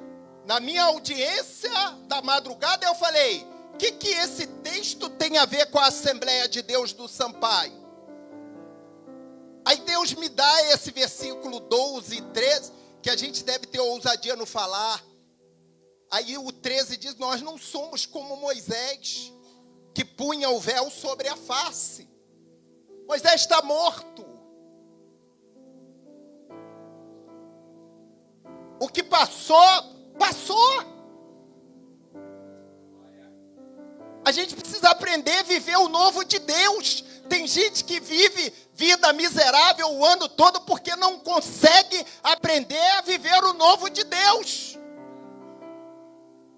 na minha audiência da madrugada, eu falei, o que esse texto tem a ver com a Assembleia de Deus do Sampaio? Aí Deus me dá esse versículo 12 e 13, que a gente deve ter ousadia no falar. Aí o 13 diz, nós não somos como Moisés, que punha o véu sobre a face. Moisés está morto. O que passou, passou. A gente precisa aprender a viver o novo de Deus. Tem gente que vive vida miserável o ano todo porque não consegue aprender a viver o novo de Deus.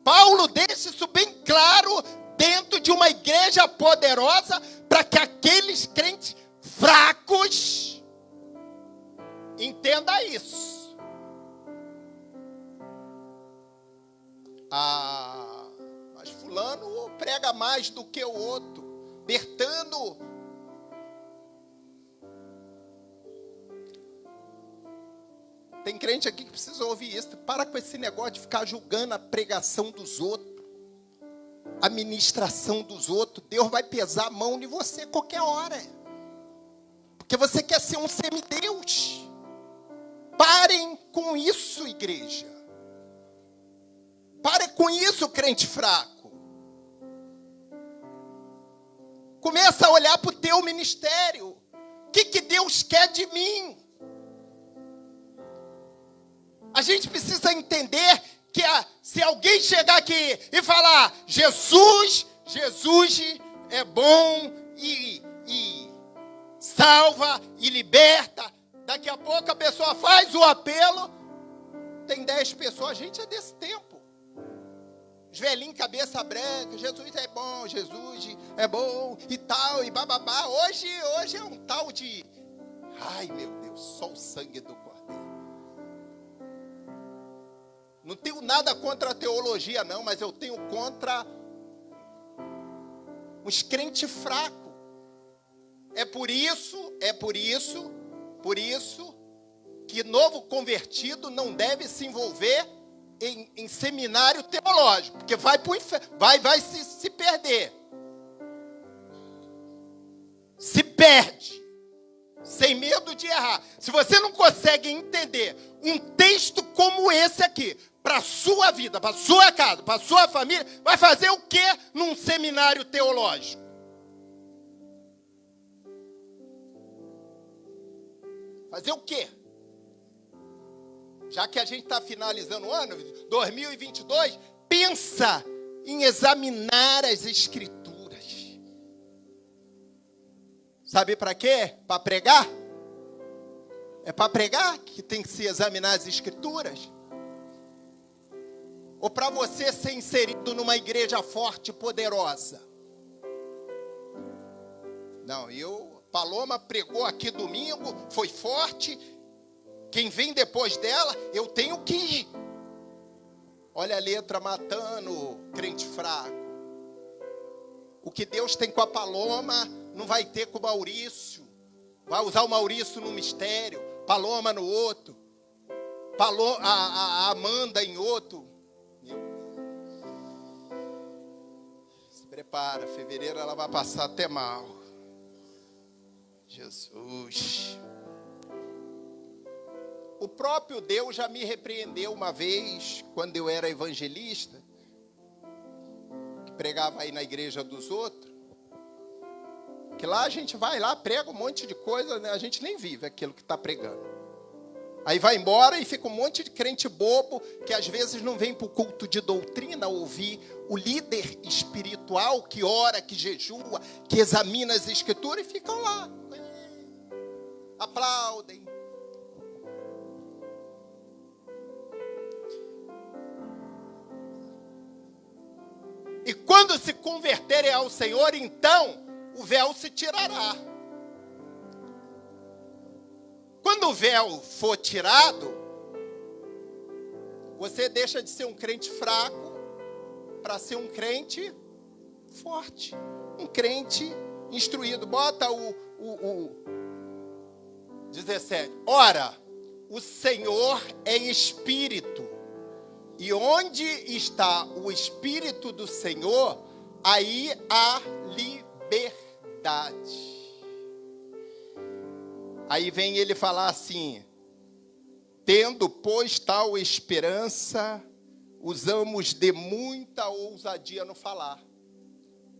Paulo deixa isso bem claro dentro de uma igreja poderosa para que aqueles crentes fracos entendam isso. Mas fulano prega mais do que o outro. Bertano tem crente aqui que precisa ouvir isso. Para com esse negócio de ficar julgando a pregação dos outros, a ministração dos outros. Deus vai pesar a mão em você qualquer hora. Porque você quer ser um semideus. Parem com isso, igreja. Parem com isso, crente fraco. Começa a olhar para o teu ministério. O que Deus quer de mim? A gente precisa entender que se alguém chegar aqui e falar Jesus é bom e salva e liberta, daqui a pouco a pessoa faz o apelo, tem 10 pessoas, a gente é desse tempo. Os velhinhos cabeça branca, Jesus é bom e tal, e bababá. Hoje é um tal de, ai meu Deus, só o sangue do Cordeiro. Não tenho nada contra a teologia não, mas eu tenho contra os crentes fracos. É por isso que novo convertido não deve se envolver em seminário teológico, porque vai para o inferno, vai se perder. perde, sem medo de errar. Se você não consegue entender um texto como esse aqui, para a sua vida, para a sua casa, para a sua família, vai fazer o quê num seminário teológico? Fazer o quê? Já que a gente está finalizando o ano, 2022, pensa em examinar as Escrituras. Sabe para quê? Para pregar? É para pregar que tem que se examinar as Escrituras? Ou para você ser inserido numa igreja forte e poderosa? Não, Paloma pregou aqui domingo, foi forte. Quem vem depois dela, eu tenho que ir. Olha a letra matando crente fraco. O que Deus tem com a Paloma, não vai ter com o Maurício. Vai usar o Maurício no mistério, Paloma no outro, a Amanda em outro. Se prepara, fevereiro ela vai passar até mal. Jesus. O próprio Deus já me repreendeu uma vez, quando eu era evangelista, que pregava aí na igreja dos outros, que lá a gente vai lá, prega um monte de coisa, né? A gente nem vive aquilo que está pregando. Aí vai embora e fica um monte de crente bobo, que às vezes não vem para o culto de doutrina ouvir o líder espiritual, que ora, que jejua, que examina as escrituras, e ficam lá, aplaudem. E quando se converterem ao Senhor, então o véu se tirará. Quando o véu for tirado, você deixa de ser um crente fraco para ser um crente forte, um crente instruído. Bota o 17. Ora, o Senhor é Espírito. E onde está o Espírito do Senhor, aí há liberdade. Aí vem ele falar assim: tendo, pois, tal esperança, usamos de muita ousadia no falar.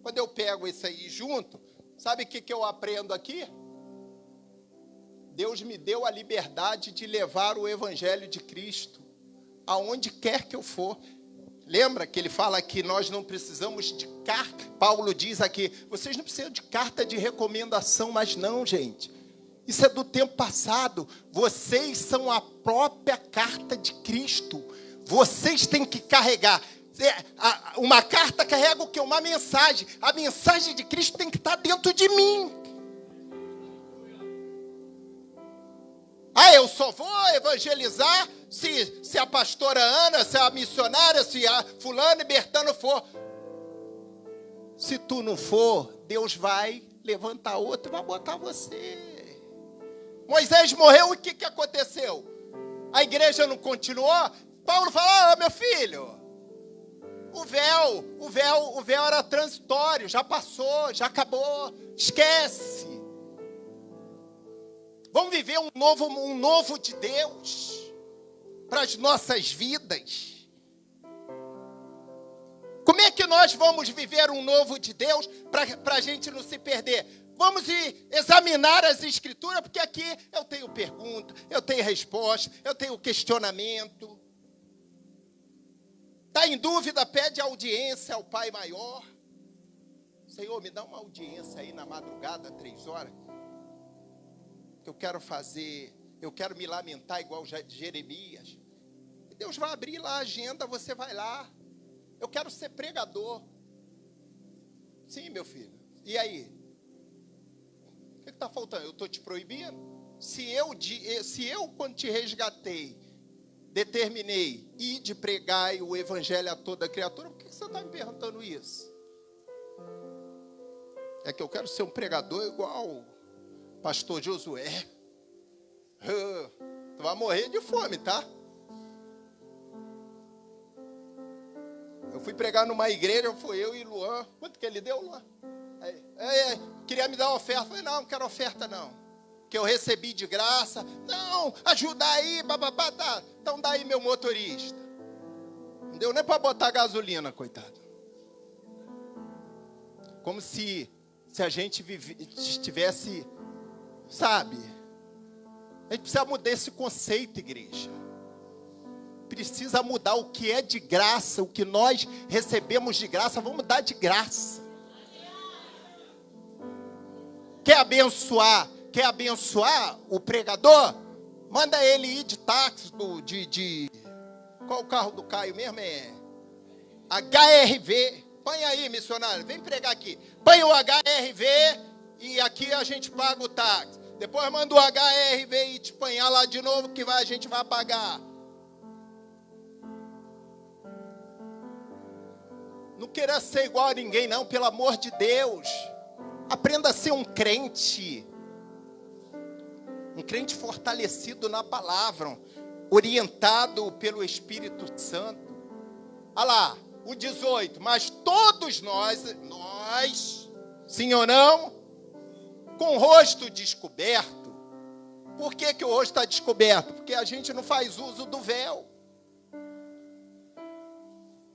Quando eu pego isso aí junto, sabe o que eu aprendo aqui? Deus me deu a liberdade de levar o Evangelho de Cristo aonde quer que eu for. Lembra que ele fala que nós não precisamos de carta? Paulo diz aqui, vocês não precisam de carta de recomendação, mas não, gente. Isso é do tempo passado. Vocês são a própria carta de Cristo. Vocês têm que carregar. Uma carta carrega o quê? Uma mensagem. A mensagem de Cristo tem que estar dentro de mim. Eu só vou evangelizar se a pastora Ana, se a missionária, se a fulano e Bertano for. Se tu não for, Deus vai levantar outro e vai botar você. Moisés morreu, e o que aconteceu? A igreja não continuou? Paulo fala, meu filho, o véu era transitório, já passou, já acabou, esquece. Vamos viver um novo de Deus para as nossas vidas. Como é que nós vamos viver um novo de Deus para a gente não se perder? Vamos examinar as Escrituras, porque aqui eu tenho pergunta, eu tenho resposta, eu tenho questionamento. Está em dúvida, pede audiência ao Pai Maior. Senhor, me dá uma audiência aí na madrugada, 3 horas. Que eu quero fazer, eu quero me lamentar igual Jeremias. E Deus vai abrir lá a agenda, você vai lá. Eu quero ser pregador. Sim, meu filho. E aí? O que está faltando? Eu estou te proibindo? Se eu, quando te resgatei, determinei ir de pregar o evangelho a toda criatura, por que você está me perguntando isso? É que eu quero ser um pregador igual pastor Josué. Tu vai morrer de fome, tá? Eu fui pregar numa igreja, foi eu e Luan. Quanto que ele deu, Luan? Queria me dar uma oferta. Eu falei, não quero oferta não. Que eu recebi de graça. Não, ajuda aí, bababá, tá. Então dá aí meu motorista. Não deu nem para botar gasolina, coitado. Como se a gente estivesse, sabe? A gente precisa mudar esse conceito, igreja. Precisa mudar o que é de graça, o que nós recebemos de graça, vamos dar de graça. Quer abençoar o pregador? Manda ele ir de táxi, qual o carro do Caio mesmo? É HRV. Põe aí, missionário, vem pregar aqui. Põe o HRV e aqui a gente paga o táxi. Depois manda o HRV e te apanhar lá de novo que a gente vai pagar. Não queira ser igual a ninguém não, pelo amor de Deus. Aprenda a ser um crente fortalecido na palavra, orientado pelo Espírito Santo. Olha lá, o 18, mas todos nós, sim ou não, com o rosto descoberto. Por que o rosto está descoberto? Porque a gente não faz uso do véu.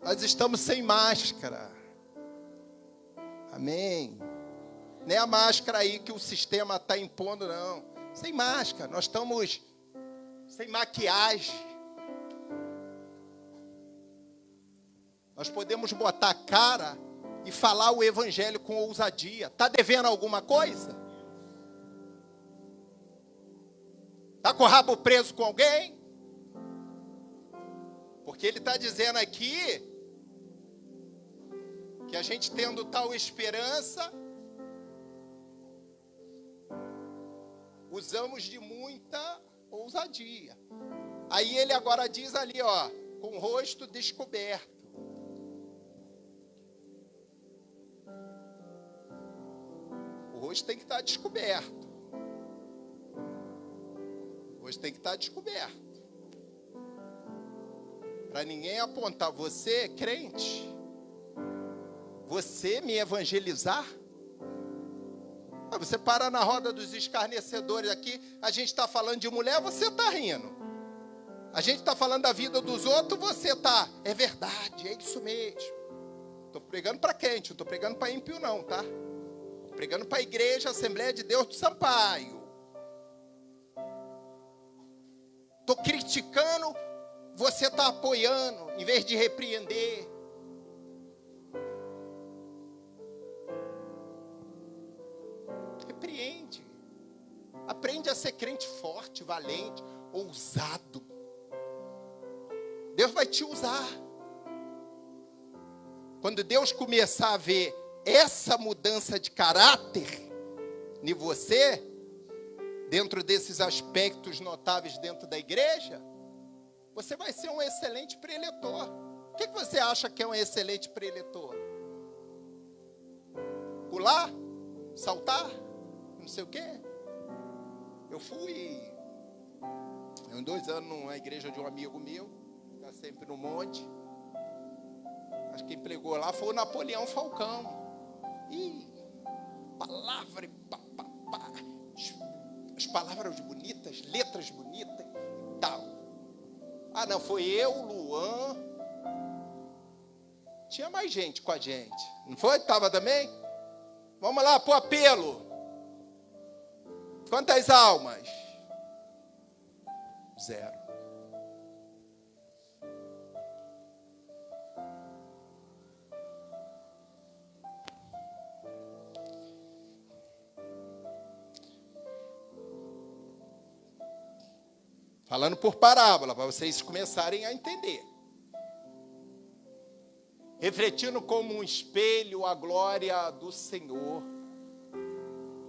Nós estamos sem máscara. Amém. Não é a máscara aí que o sistema está impondo, não. Sem máscara. Nós estamos sem maquiagem. Nós podemos botar a cara e falar o evangelho com ousadia. Está devendo alguma coisa? Está com o rabo preso com alguém? Porque ele está dizendo aqui que a gente tendo tal esperança, usamos de muita ousadia. Aí ele agora diz ali, ó, com o rosto descoberto. O rosto tem que estar descoberto. O rosto tem que estar descoberto. Para ninguém apontar, você, crente, você me evangelizar? Você para na roda dos escarnecedores aqui, a gente está falando de mulher, você está rindo. A gente está falando da vida dos outros, você está. É verdade, é isso mesmo. Estou pregando para crente, não estou pregando para ímpio não, tá? Estou pregando para a igreja, Assembleia de Deus do Sampaio. Estou criticando, você está apoiando, em vez de repreender. Repreende. Aprende a ser crente forte, valente, ousado. Deus vai te usar. Quando Deus começar a ver essa mudança de caráter em você, dentro desses aspectos notáveis dentro da igreja, você vai ser um excelente preletor. O que você acha que é um excelente preletor? Pular? Saltar? Não sei o quê? Eu fui em 2 anos numa igreja de um amigo meu, está sempre no monte. Acho que quem pregou lá foi o Napoleão Falcão. E palavra, as palavras bonitas, letras bonitas e tal. Ah, não, foi eu, Luan. Tinha mais gente com a gente. Não foi? Estava também? Vamos lá pro apelo. Quantas almas? 0. Falando por parábola, para vocês começarem a entender. Refletindo como um espelho a glória do Senhor.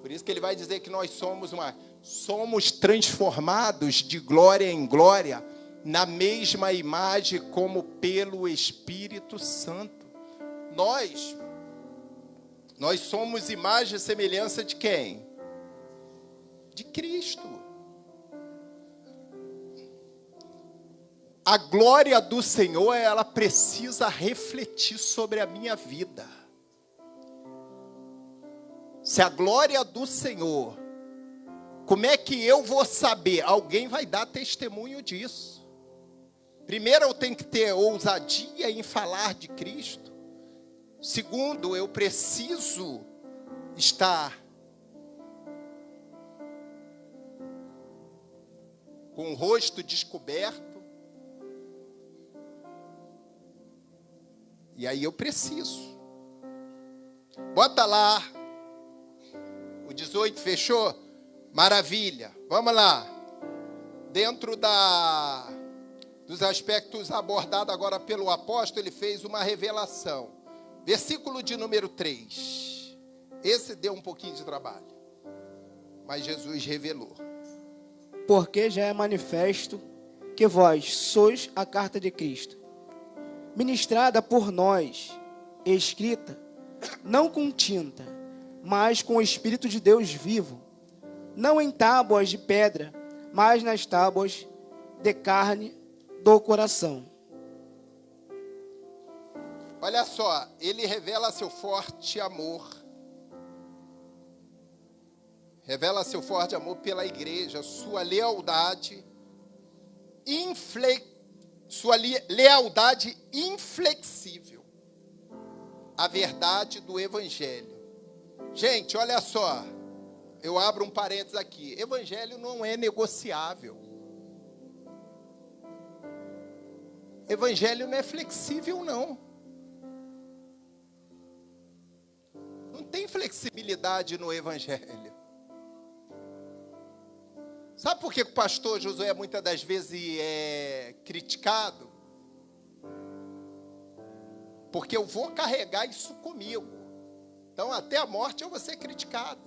Por isso que ele vai dizer que nós somos transformados de glória em glória na mesma imagem como pelo Espírito Santo. Nós somos imagem e semelhança de quem? De Cristo. A glória do Senhor, ela precisa refletir sobre a minha vida. Se a glória do Senhor, como é que eu vou saber? Alguém vai dar testemunho disso. Primeiro, eu tenho que ter ousadia em falar de Cristo. Segundo, eu preciso estar com o rosto descoberto. E aí eu preciso. Bota lá. O 18 fechou? Maravilha. Vamos lá. Dentro dos aspectos abordados agora pelo apóstolo, ele fez uma revelação. Versículo de número 3. Esse deu um pouquinho de trabalho. Mas Jesus revelou.
Porque já é manifesto que vós sois a carta de Cristo, ministrada por nós, escrita, não com tinta, mas com o Espírito de Deus vivo, não em tábuas de pedra, mas nas tábuas de carne do coração.
Olha só, ele revela seu forte amor. Revela seu forte amor pela igreja, sua lealdade inflexível à verdade do evangelho. Gente, olha só, eu abro um parênteses aqui. Evangelho não é negociável. Evangelho não é flexível, não. Não tem flexibilidade no evangelho. Sabe por que o pastor Josué muitas das vezes é criticado? Porque eu vou carregar isso comigo. Então, até a morte eu vou ser criticado.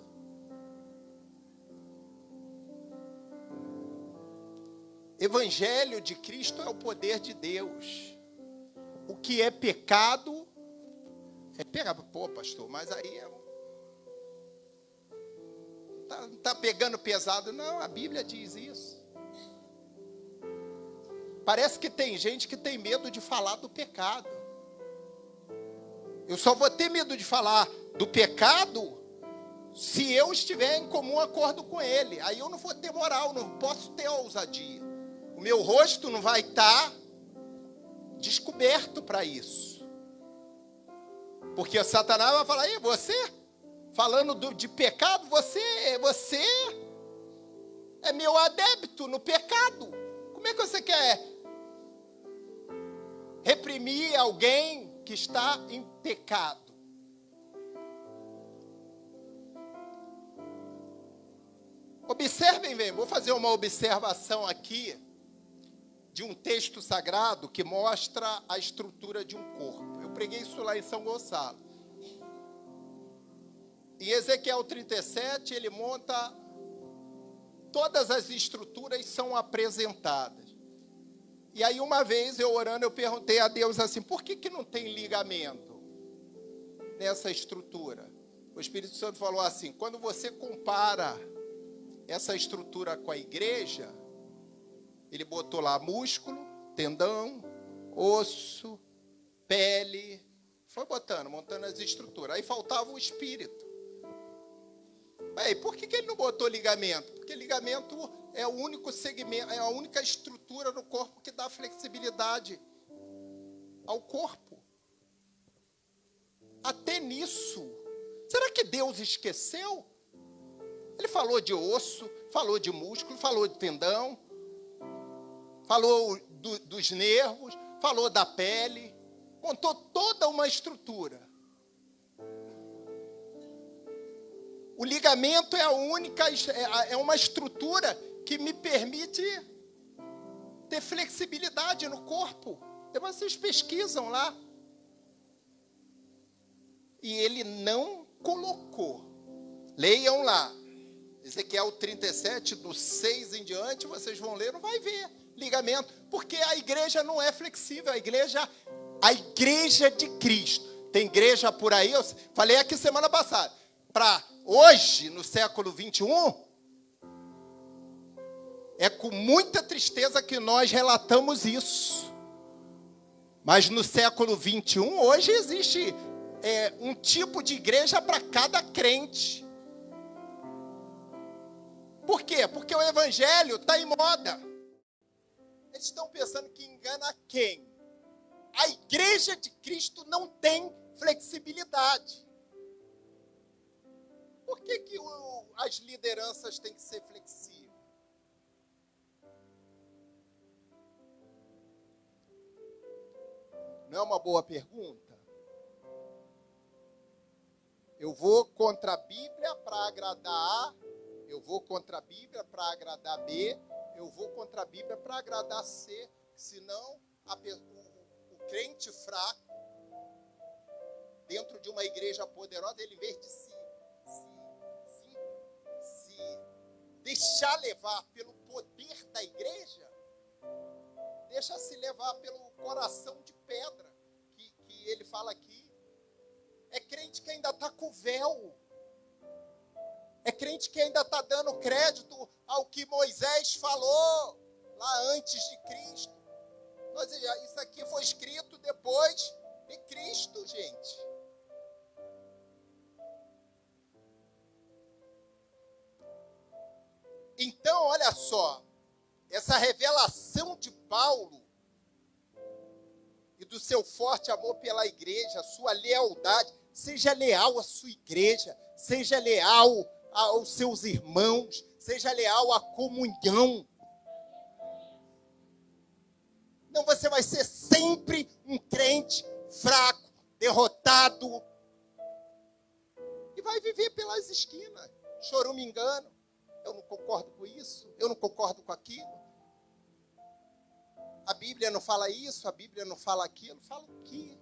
Evangelho de Cristo é o poder de Deus. O que é pecado é pecado. Pô, pastor, mas aí tá pegando pesado. Não, a Bíblia diz isso. Parece que tem gente que tem medo de falar do pecado. Eu só vou ter medo de falar do pecado se eu estiver em comum acordo com ele. Aí eu não vou ter moral, não posso ter ousadia. O meu rosto não vai estar descoberto para isso. Porque Satanás vai falar, ei, você, falando de pecado, você é meu adepto no pecado. Como é que você quer reprimir alguém que está em pecado? Observem bem, vou fazer uma observação aqui de um texto sagrado que mostra a estrutura de um corpo. Eu preguei isso lá em São Gonçalo. Em Ezequiel 37, ele monta, todas as estruturas são apresentadas. E aí uma vez, eu orando, eu perguntei a Deus assim, por que não tem ligamento nessa estrutura? O Espírito Santo falou assim, quando você compara essa estrutura com a igreja, ele botou lá músculo, tendão, osso, pele, foi montando as estruturas. Aí faltava o espírito. Aí, por que ele não botou ligamento? Porque ligamento é o único segmento, é a única estrutura no corpo que dá flexibilidade ao corpo. Até nisso. Será que Deus esqueceu? Ele falou de osso, falou de músculo, falou de tendão, falou dos nervos, falou da pele, montou toda uma estrutura. O ligamento é uma estrutura que me permite ter flexibilidade no corpo. Depois vocês pesquisam lá. E ele não colocou. Leiam lá. Ezequiel 37, do 6 em diante, vocês vão ler, não vai ver ligamento. Porque a igreja não é flexível. A igreja de Cristo. Tem igreja por aí, eu falei aqui semana passada. Para hoje, no século 21, é com muita tristeza que nós relatamos isso. Mas no século 21, hoje existe um tipo de igreja para cada crente. Por quê? Porque o evangelho está em moda. Eles estão pensando que engana quem? A igreja de Cristo não tem flexibilidade. Por que as lideranças têm que ser flexíveis? Não é uma boa pergunta? Eu vou contra a Bíblia para agradar A, eu vou contra a Bíblia para agradar B, eu vou contra a Bíblia para agradar C, senão o crente fraco, dentro de uma igreja poderosa, ele, em vez de se deixar levar pelo poder da igreja, deixa-se levar pelo coração de pedra, que ele fala aqui. É crente que ainda está com véu. É crente que ainda está dando crédito ao que Moisés falou lá antes de Cristo. Isso aqui foi escrito depois de Cristo, gente. Então, olha só, essa revelação de Paulo e do seu forte amor pela igreja, sua lealdade, seja leal à sua igreja, seja leal aos seus irmãos, seja leal à comunhão. Não, você vai ser sempre um crente fraco, derrotado, e vai viver pelas esquinas, choramingando. Eu não concordo com isso, eu não concordo com aquilo. A Bíblia não fala isso, a Bíblia não fala aquilo. Fala o quê?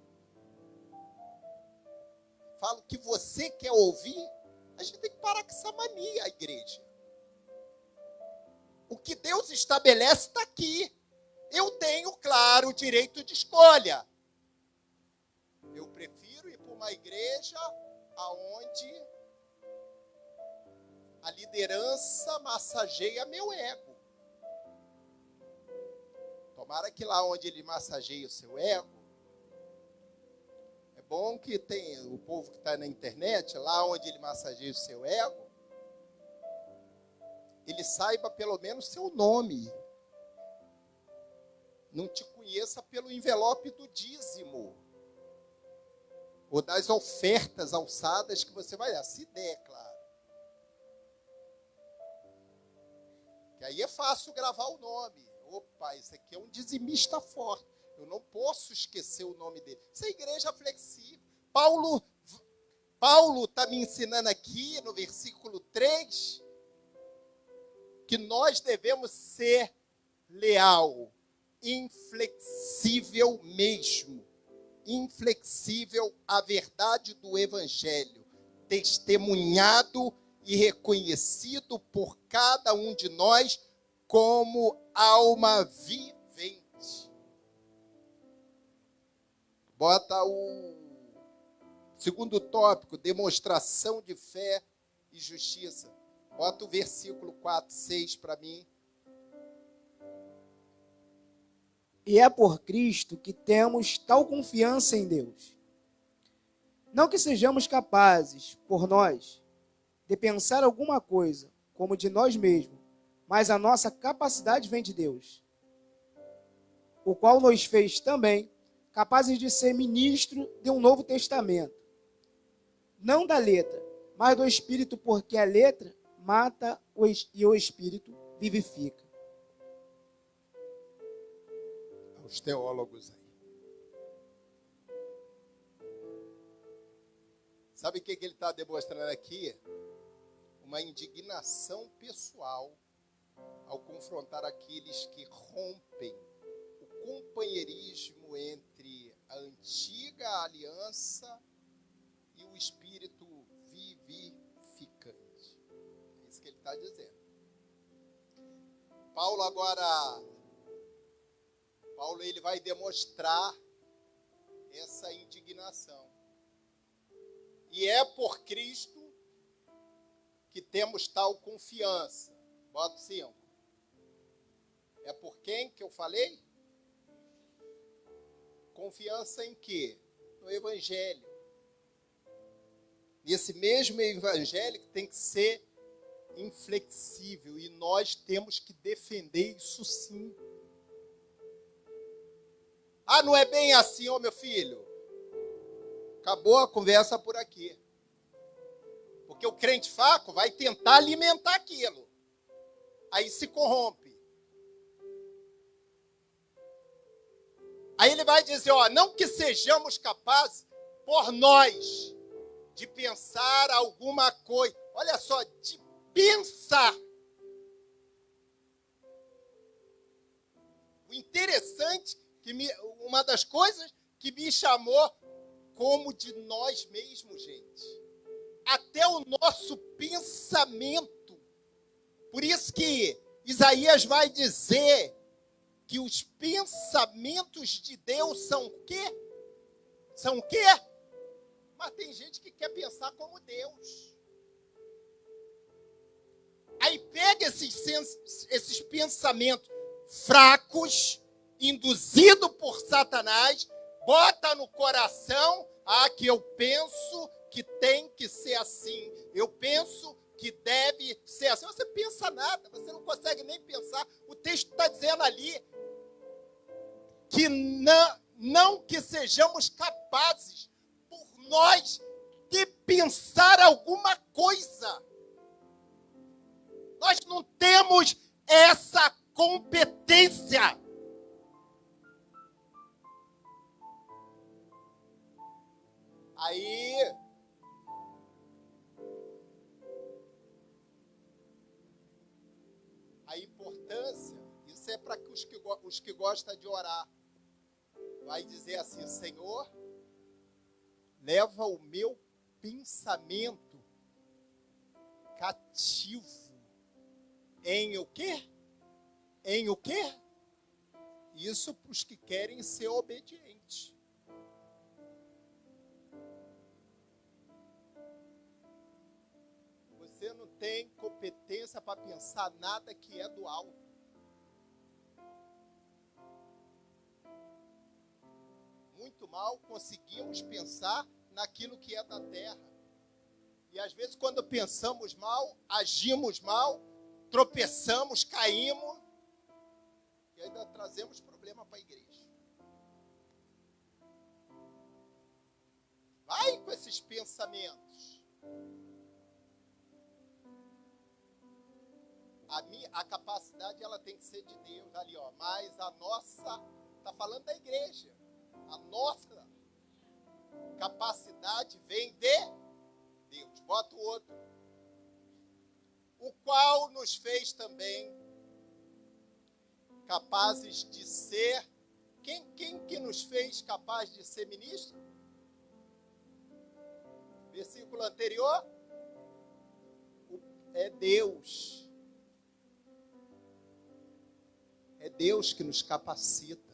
Fala o que você quer ouvir. A gente tem que parar com essa mania, a igreja. O que Deus estabelece está aqui. Eu tenho, claro, o direito de escolha. Eu prefiro ir para uma igreja onde a liderança massageia meu ego. Tomara que lá onde ele massageia o seu ego, é bom que tem o povo que está na internet, lá onde ele massageia o seu ego, ele saiba pelo menos seu nome. Não te conheça pelo envelope do dízimo, ou das ofertas alçadas que você vai dar, se der, claro. Que aí é fácil gravar o nome. Opa, esse aqui é um dizimista forte. Eu não posso esquecer o nome dele. Isso é igreja flexível. Paulo está me ensinando aqui no versículo 3 que nós devemos ser leal, inflexível mesmo, inflexível à verdade do evangelho, testemunhado e reconhecido por cada um de nós como alma vivente. Bota o segundo tópico, demonstração de fé e justiça. Bota o versículo 4, 6 para mim.
E é por Cristo que temos tal confiança em Deus. Não que sejamos capazes, por nós, de pensar alguma coisa como de nós mesmos, mas a nossa capacidade vem de Deus, o qual nos fez também capazes de ser ministro de um novo testamento, não da letra, mas do Espírito, porque a letra mata e o Espírito vivifica.
Os teólogos aí. Sabe o que ele está demonstrando aqui? Uma indignação pessoal ao confrontar aqueles que rompem o companheirismo entre a antiga aliança e o Espírito vivificante. É isso que ele está dizendo. Paulo ele vai demonstrar essa indignação. E é por Cristo que temos tal confiança. Bota 5. É por quem que eu falei? Confiança em quê? No Evangelho. Esse mesmo Evangelho que tem que ser inflexível e nós temos que defender isso sim. Ah, não é bem assim, ô meu filho. Acabou a conversa por aqui. Porque o crente fraco vai tentar alimentar aquilo. Aí se corrompe. Aí ele vai dizer, ó, não que sejamos capazes por nós de pensar alguma coisa. Olha só, de pensar. O interessante, uma das coisas que me chamou como de nós mesmos, gente. Até o nosso pensamento. Por isso que Isaías vai dizer que os pensamentos de Deus são o quê? São o quê? Mas tem gente que quer pensar como Deus. Aí pega esses pensamentos fracos, induzidos por Satanás, bota no coração, que eu penso que tem que ser assim. Eu penso que deve ser assim. Você pensa nada, você não consegue nem pensar. O texto está dizendo ali que não que sejamos capazes por nós de pensar alguma coisa. Nós não temos essa competência. Aí a importância, isso é para os que gostam de orar. Vai dizer assim, Senhor, leva o meu pensamento cativo em o quê? Em o quê? Isso para os que querem ser obedientes. Você não tem competência para pensar nada que é do alto. Muito mal conseguimos pensar naquilo que é da terra. E às vezes quando pensamos mal, agimos mal, tropeçamos, caímos e ainda trazemos problema para a igreja. Vai com esses pensamentos. A capacidade ela tem que ser de Deus ali, ó. Mas a nossa, está falando da igreja. A nossa capacidade vem de Deus. Bota o outro. O qual nos fez também capazes de ser. Quem que nos fez capaz de ser ministro? Versículo anterior. É Deus. É Deus que nos capacita.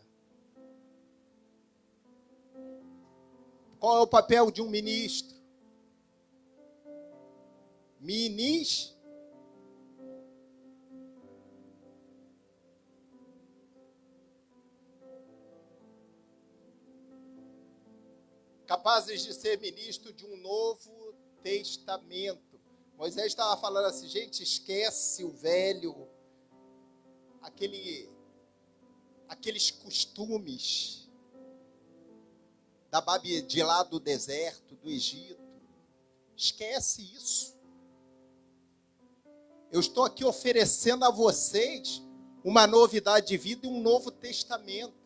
Qual é o papel de um ministro? Capazes de ser ministro de um novo testamento. Moisés estava falando assim, gente, esquece o velho, aqueles costumes de lá do deserto, do Egito. Esquece isso. Eu estou aqui oferecendo a vocês uma novidade de vida e um novo testamento.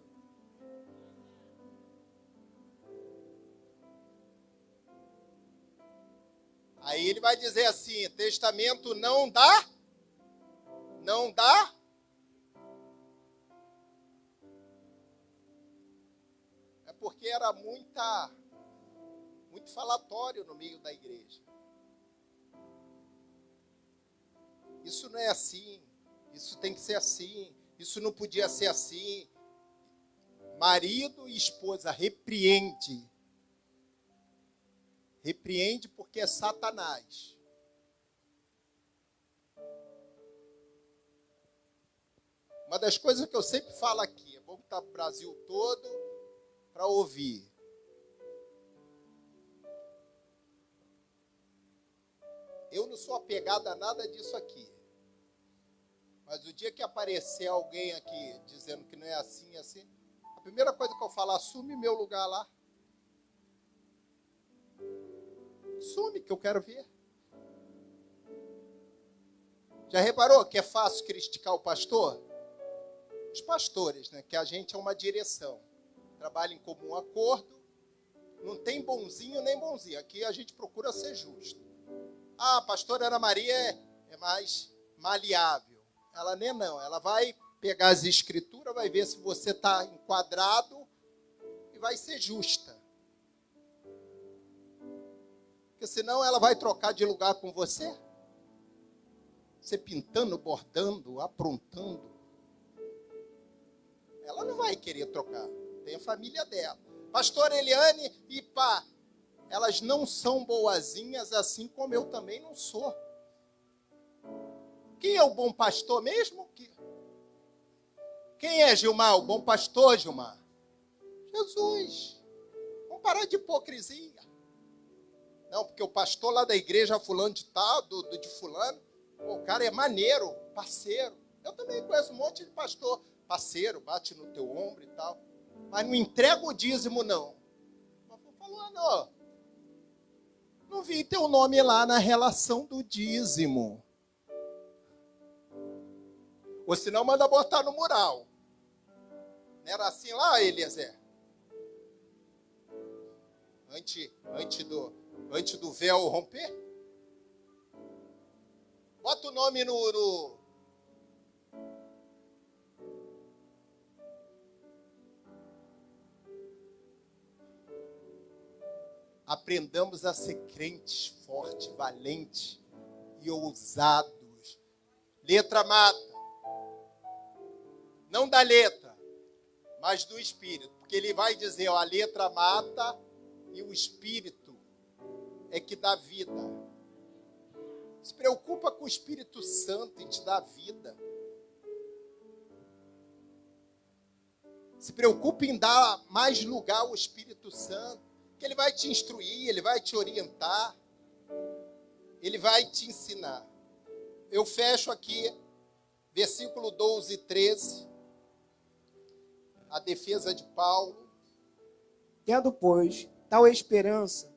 Aí ele vai dizer assim, testamento não dá? Não dá? Porque era muito falatório no meio da igreja. Isso não é assim, isso tem que ser assim, isso não podia ser assim. Marido e esposa, repreende. Repreende porque é Satanás. Uma das coisas que eu sempre falo aqui, é bom estar o Brasil todo para ouvir. Eu não sou apegado a nada disso aqui. Mas o dia que aparecer alguém aqui dizendo que não é assim, assim, a primeira coisa que eu falo, assume meu lugar lá. Assume que eu quero ver. Já reparou que é fácil criticar o pastor? Os pastores, né? Que a gente é uma direção. Trabalha em comum acordo. Não tem bonzinho nem bonzinho. Aqui a gente procura ser justo. Ah, a pastora Ana Maria é mais maleável. Ela nem não. Ela vai pegar as escrituras, vai ver se você está enquadrado e vai ser justa. Porque senão ela vai trocar de lugar com você. Você pintando, bordando, aprontando. Ela não vai querer trocar. Tem a família dela. Pastor Eliane e pá, elas não são boazinhas assim como eu também não sou. Quem é o bom pastor mesmo? Quem é Gilmar, o bom pastor, Gilmar? Jesus. Vamos parar de hipocrisia. Não, porque o pastor lá da igreja fulano de tal, de fulano, o cara é maneiro, parceiro. Eu também conheço um monte de pastor parceiro, bate no teu ombro e tal. Mas não entrega o dízimo, não. Mas falando, não vi teu nome lá na relação do dízimo. Ou senão manda botar no mural. Não era assim lá, Eliezer? Antes do véu romper? Bota o nome no... Aprendamos a ser crentes fortes, valentes e ousados. Letra mata. Não da letra, mas do espírito. Porque ele vai dizer, a letra mata e o espírito é que dá vida. Se preocupa com o Espírito Santo em te dar vida. Se preocupa em dar mais lugar ao Espírito Santo, que ele vai te instruir, ele vai te orientar, ele vai te ensinar. Eu fecho aqui, versículo 12 e 13, a defesa de Paulo.
Tendo, pois, tal esperança,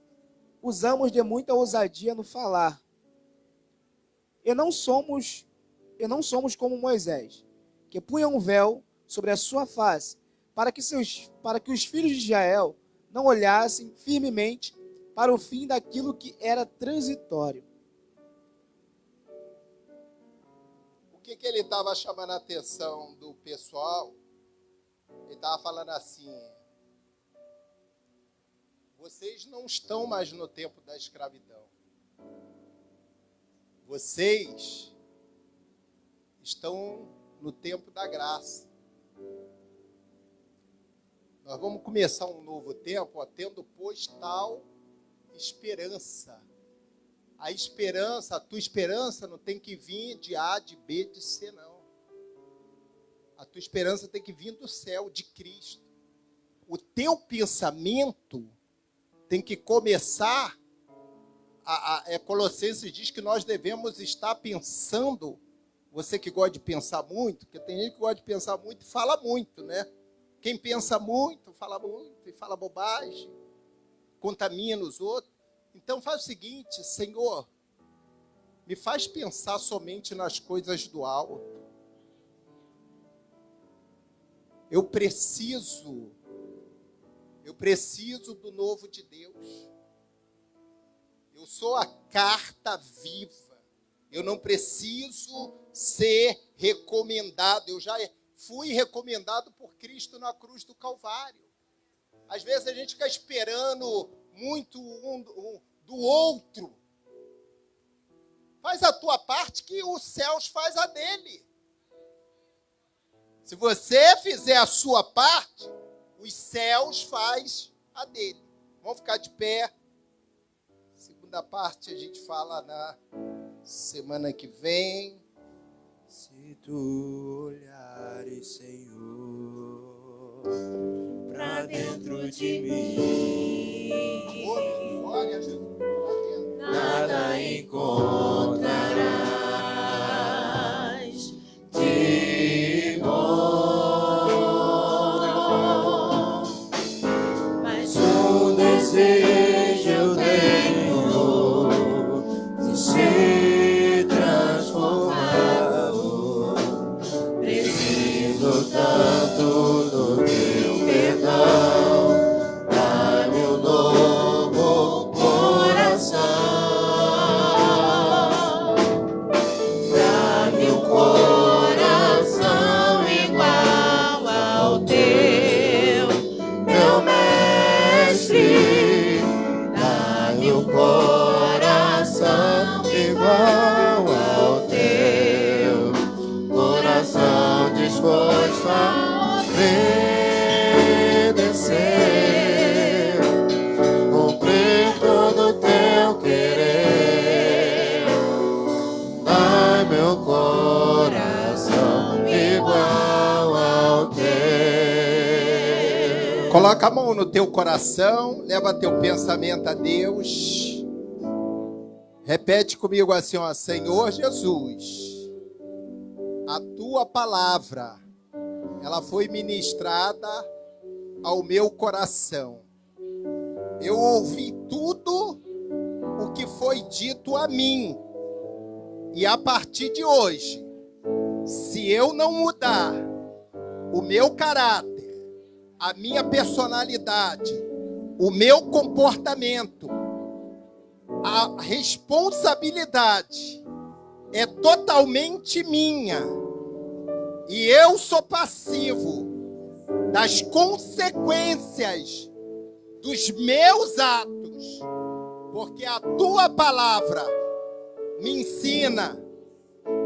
usamos de muita ousadia no falar. E não somos como Moisés, que punha um véu sobre a sua face, para que os filhos de Israel não olhassem firmemente para o fim daquilo que era transitório.
O que ele estava chamando a atenção do pessoal? Ele estava falando assim, vocês não estão mais no tempo da escravidão. Vocês estão no tempo da graça. Nós vamos começar um novo tempo, tendo pois tal esperança. A tua esperança não tem que vir de A, de B, de C, não. A tua esperança tem que vir do céu, de Cristo. O teu pensamento tem que começar Colossenses diz que nós devemos estar pensando, você que gosta de pensar muito, porque tem gente que gosta de pensar muito e fala muito, né? Quem pensa muito e fala bobagem, contamina os outros. Então faz o seguinte, Senhor, me faz pensar somente nas coisas do alto. Eu preciso do novo de Deus. Eu sou a carta viva. Eu não preciso ser recomendado. Eu já fui recomendado por Cristo na cruz do Calvário. Às vezes a gente fica esperando muito do outro. Faz a tua parte que os céus faz a dele. Se você fizer a sua parte, os céus faz a dele. Vamos ficar de pé. Segunda parte a gente fala na semana que vem.
Se tu olhares, Senhor, pra dentro de mim,
Glória, Jesus.
nada encontro. tanto do teu perdão, dai-me um novo coração, dá-me um coração igual ao teu, meu mestre, dai-me um coração igual ao teu, coração disposto a obedecer, cumprir todo o teu querer. Dai meu coração igual ao teu.
Coloca a mão no teu coração, leva teu pensamento a Deus. Repete comigo assim, ó: Senhor Jesus, a tua palavra, ela foi ministrada ao meu coração. Eu ouvi tudo o que foi dito a mim. E a partir de hoje, se eu não mudar o meu caráter, a minha personalidade, o meu comportamento, a responsabilidade é totalmente minha. E eu sou passivo das consequências dos meus atos, porque a tua palavra me ensina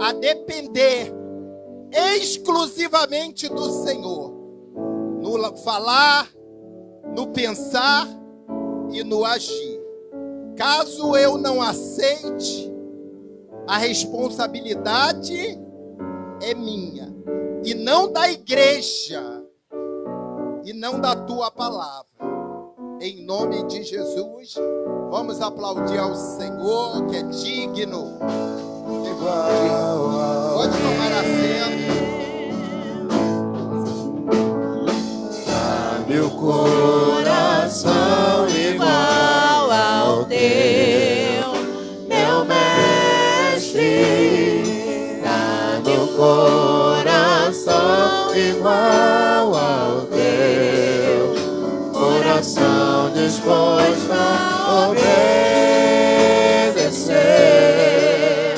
a depender exclusivamente do Senhor, no falar, no pensar e no agir. Caso eu não aceite, a responsabilidade é minha, e não da igreja, e não da tua palavra. Em nome de Jesus, vamos aplaudir ao Senhor, que é digno. Pode tomar assento.
Meu coração igual ao teu, meu mestre, dá meu coração igual ao teu, coração disposto a obedecer,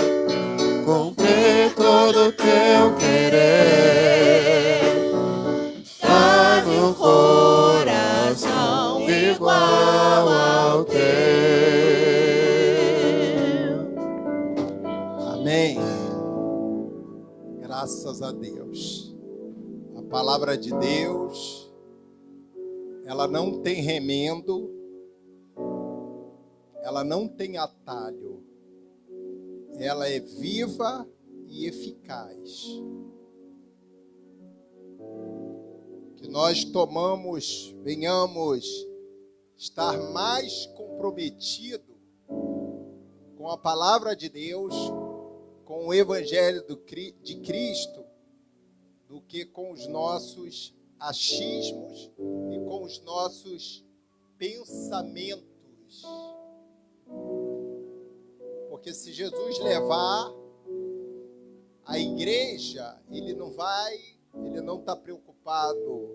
cumprir todo o teu querer. Dá-me um coração igual ao teu.
Amém. Graças a Deus. A palavra de Deus, ela não tem remendo, ela não tem atalho. Ela é viva e eficaz. Que nós venhamos estar mais comprometido com a palavra de Deus, com o Evangelho de Cristo, do que com os nossos achismos e com os nossos pensamentos. Porque se Jesus levar a igreja, ele não está preocupado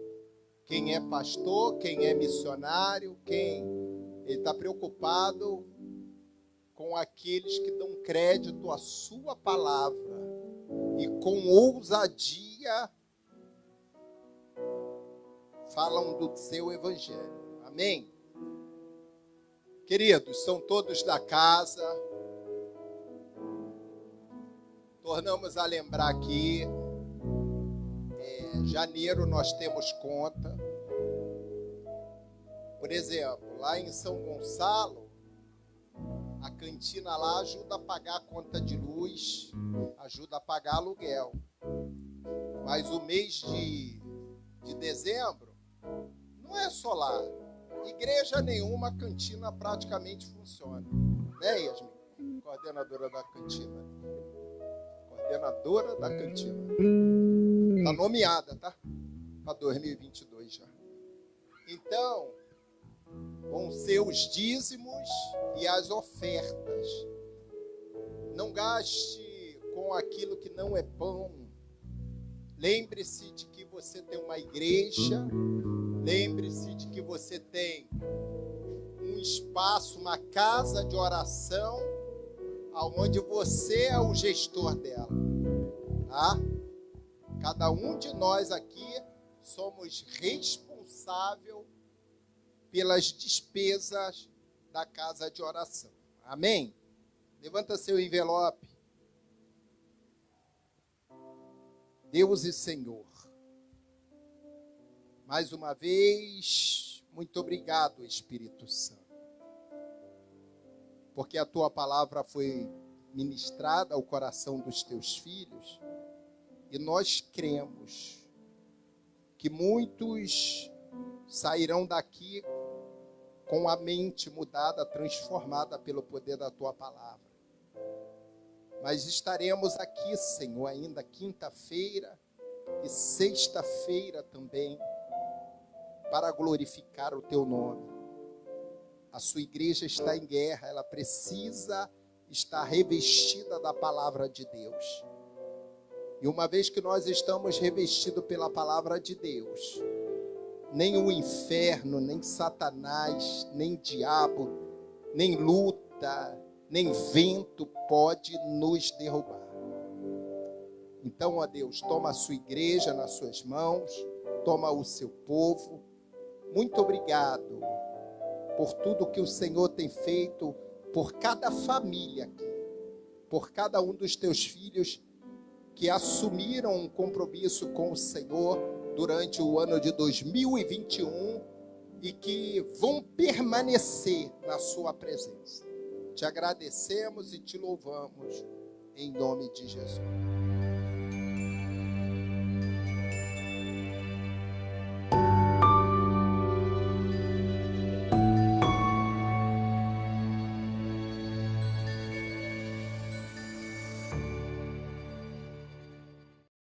quem é pastor, quem é missionário, ele está preocupado com aqueles que dão crédito à sua palavra e com ousadia falam do seu evangelho. Amém? Queridos, são todos da casa. Tornamos a lembrar aqui, janeiro nós temos conta. Por exemplo, lá em São Gonçalo, a cantina lá ajuda a pagar a conta de luz, ajuda a pagar aluguel. Mas o mês de dezembro não é só lá. Igreja nenhuma, a cantina praticamente funciona. Né, Yasmin? Coordenadora da cantina. Coordenadora da cantina. Está nomeada, tá? Para 2022 já. Então, vão ser os dízimos e as ofertas. Não gaste com aquilo que não é pão. Lembre-se de que você tem uma igreja. Lembre-se de que você tem um espaço, uma casa de oração, aonde você é o gestor dela, tá? Cada um de nós aqui somos responsável pelas despesas da casa de oração. Amém? Levanta seu envelope. Deus e Senhor, mais uma vez, muito obrigado, Espírito Santo, porque a tua palavra foi ministrada ao coração dos teus filhos e nós cremos que muitos sairão daqui com a mente mudada, transformada pelo poder da tua palavra. Mas estaremos aqui, Senhor, ainda quinta-feira e sexta-feira também, para glorificar o teu nome. A sua igreja está em guerra, ela precisa estar revestida da palavra de Deus. E uma vez que nós estamos revestidos pela palavra de Deus, nem o inferno, nem Satanás, nem diabo, nem luta, nem vento pode nos derrubar. Então, ó Deus, toma a sua igreja nas suas mãos, toma o seu povo. Muito obrigado por tudo que o Senhor tem feito por cada família aqui, por cada um dos teus filhos que assumiram um compromisso com o Senhor durante o ano de 2021 e que vão permanecer na sua presença. Te agradecemos e te louvamos em nome de Jesus.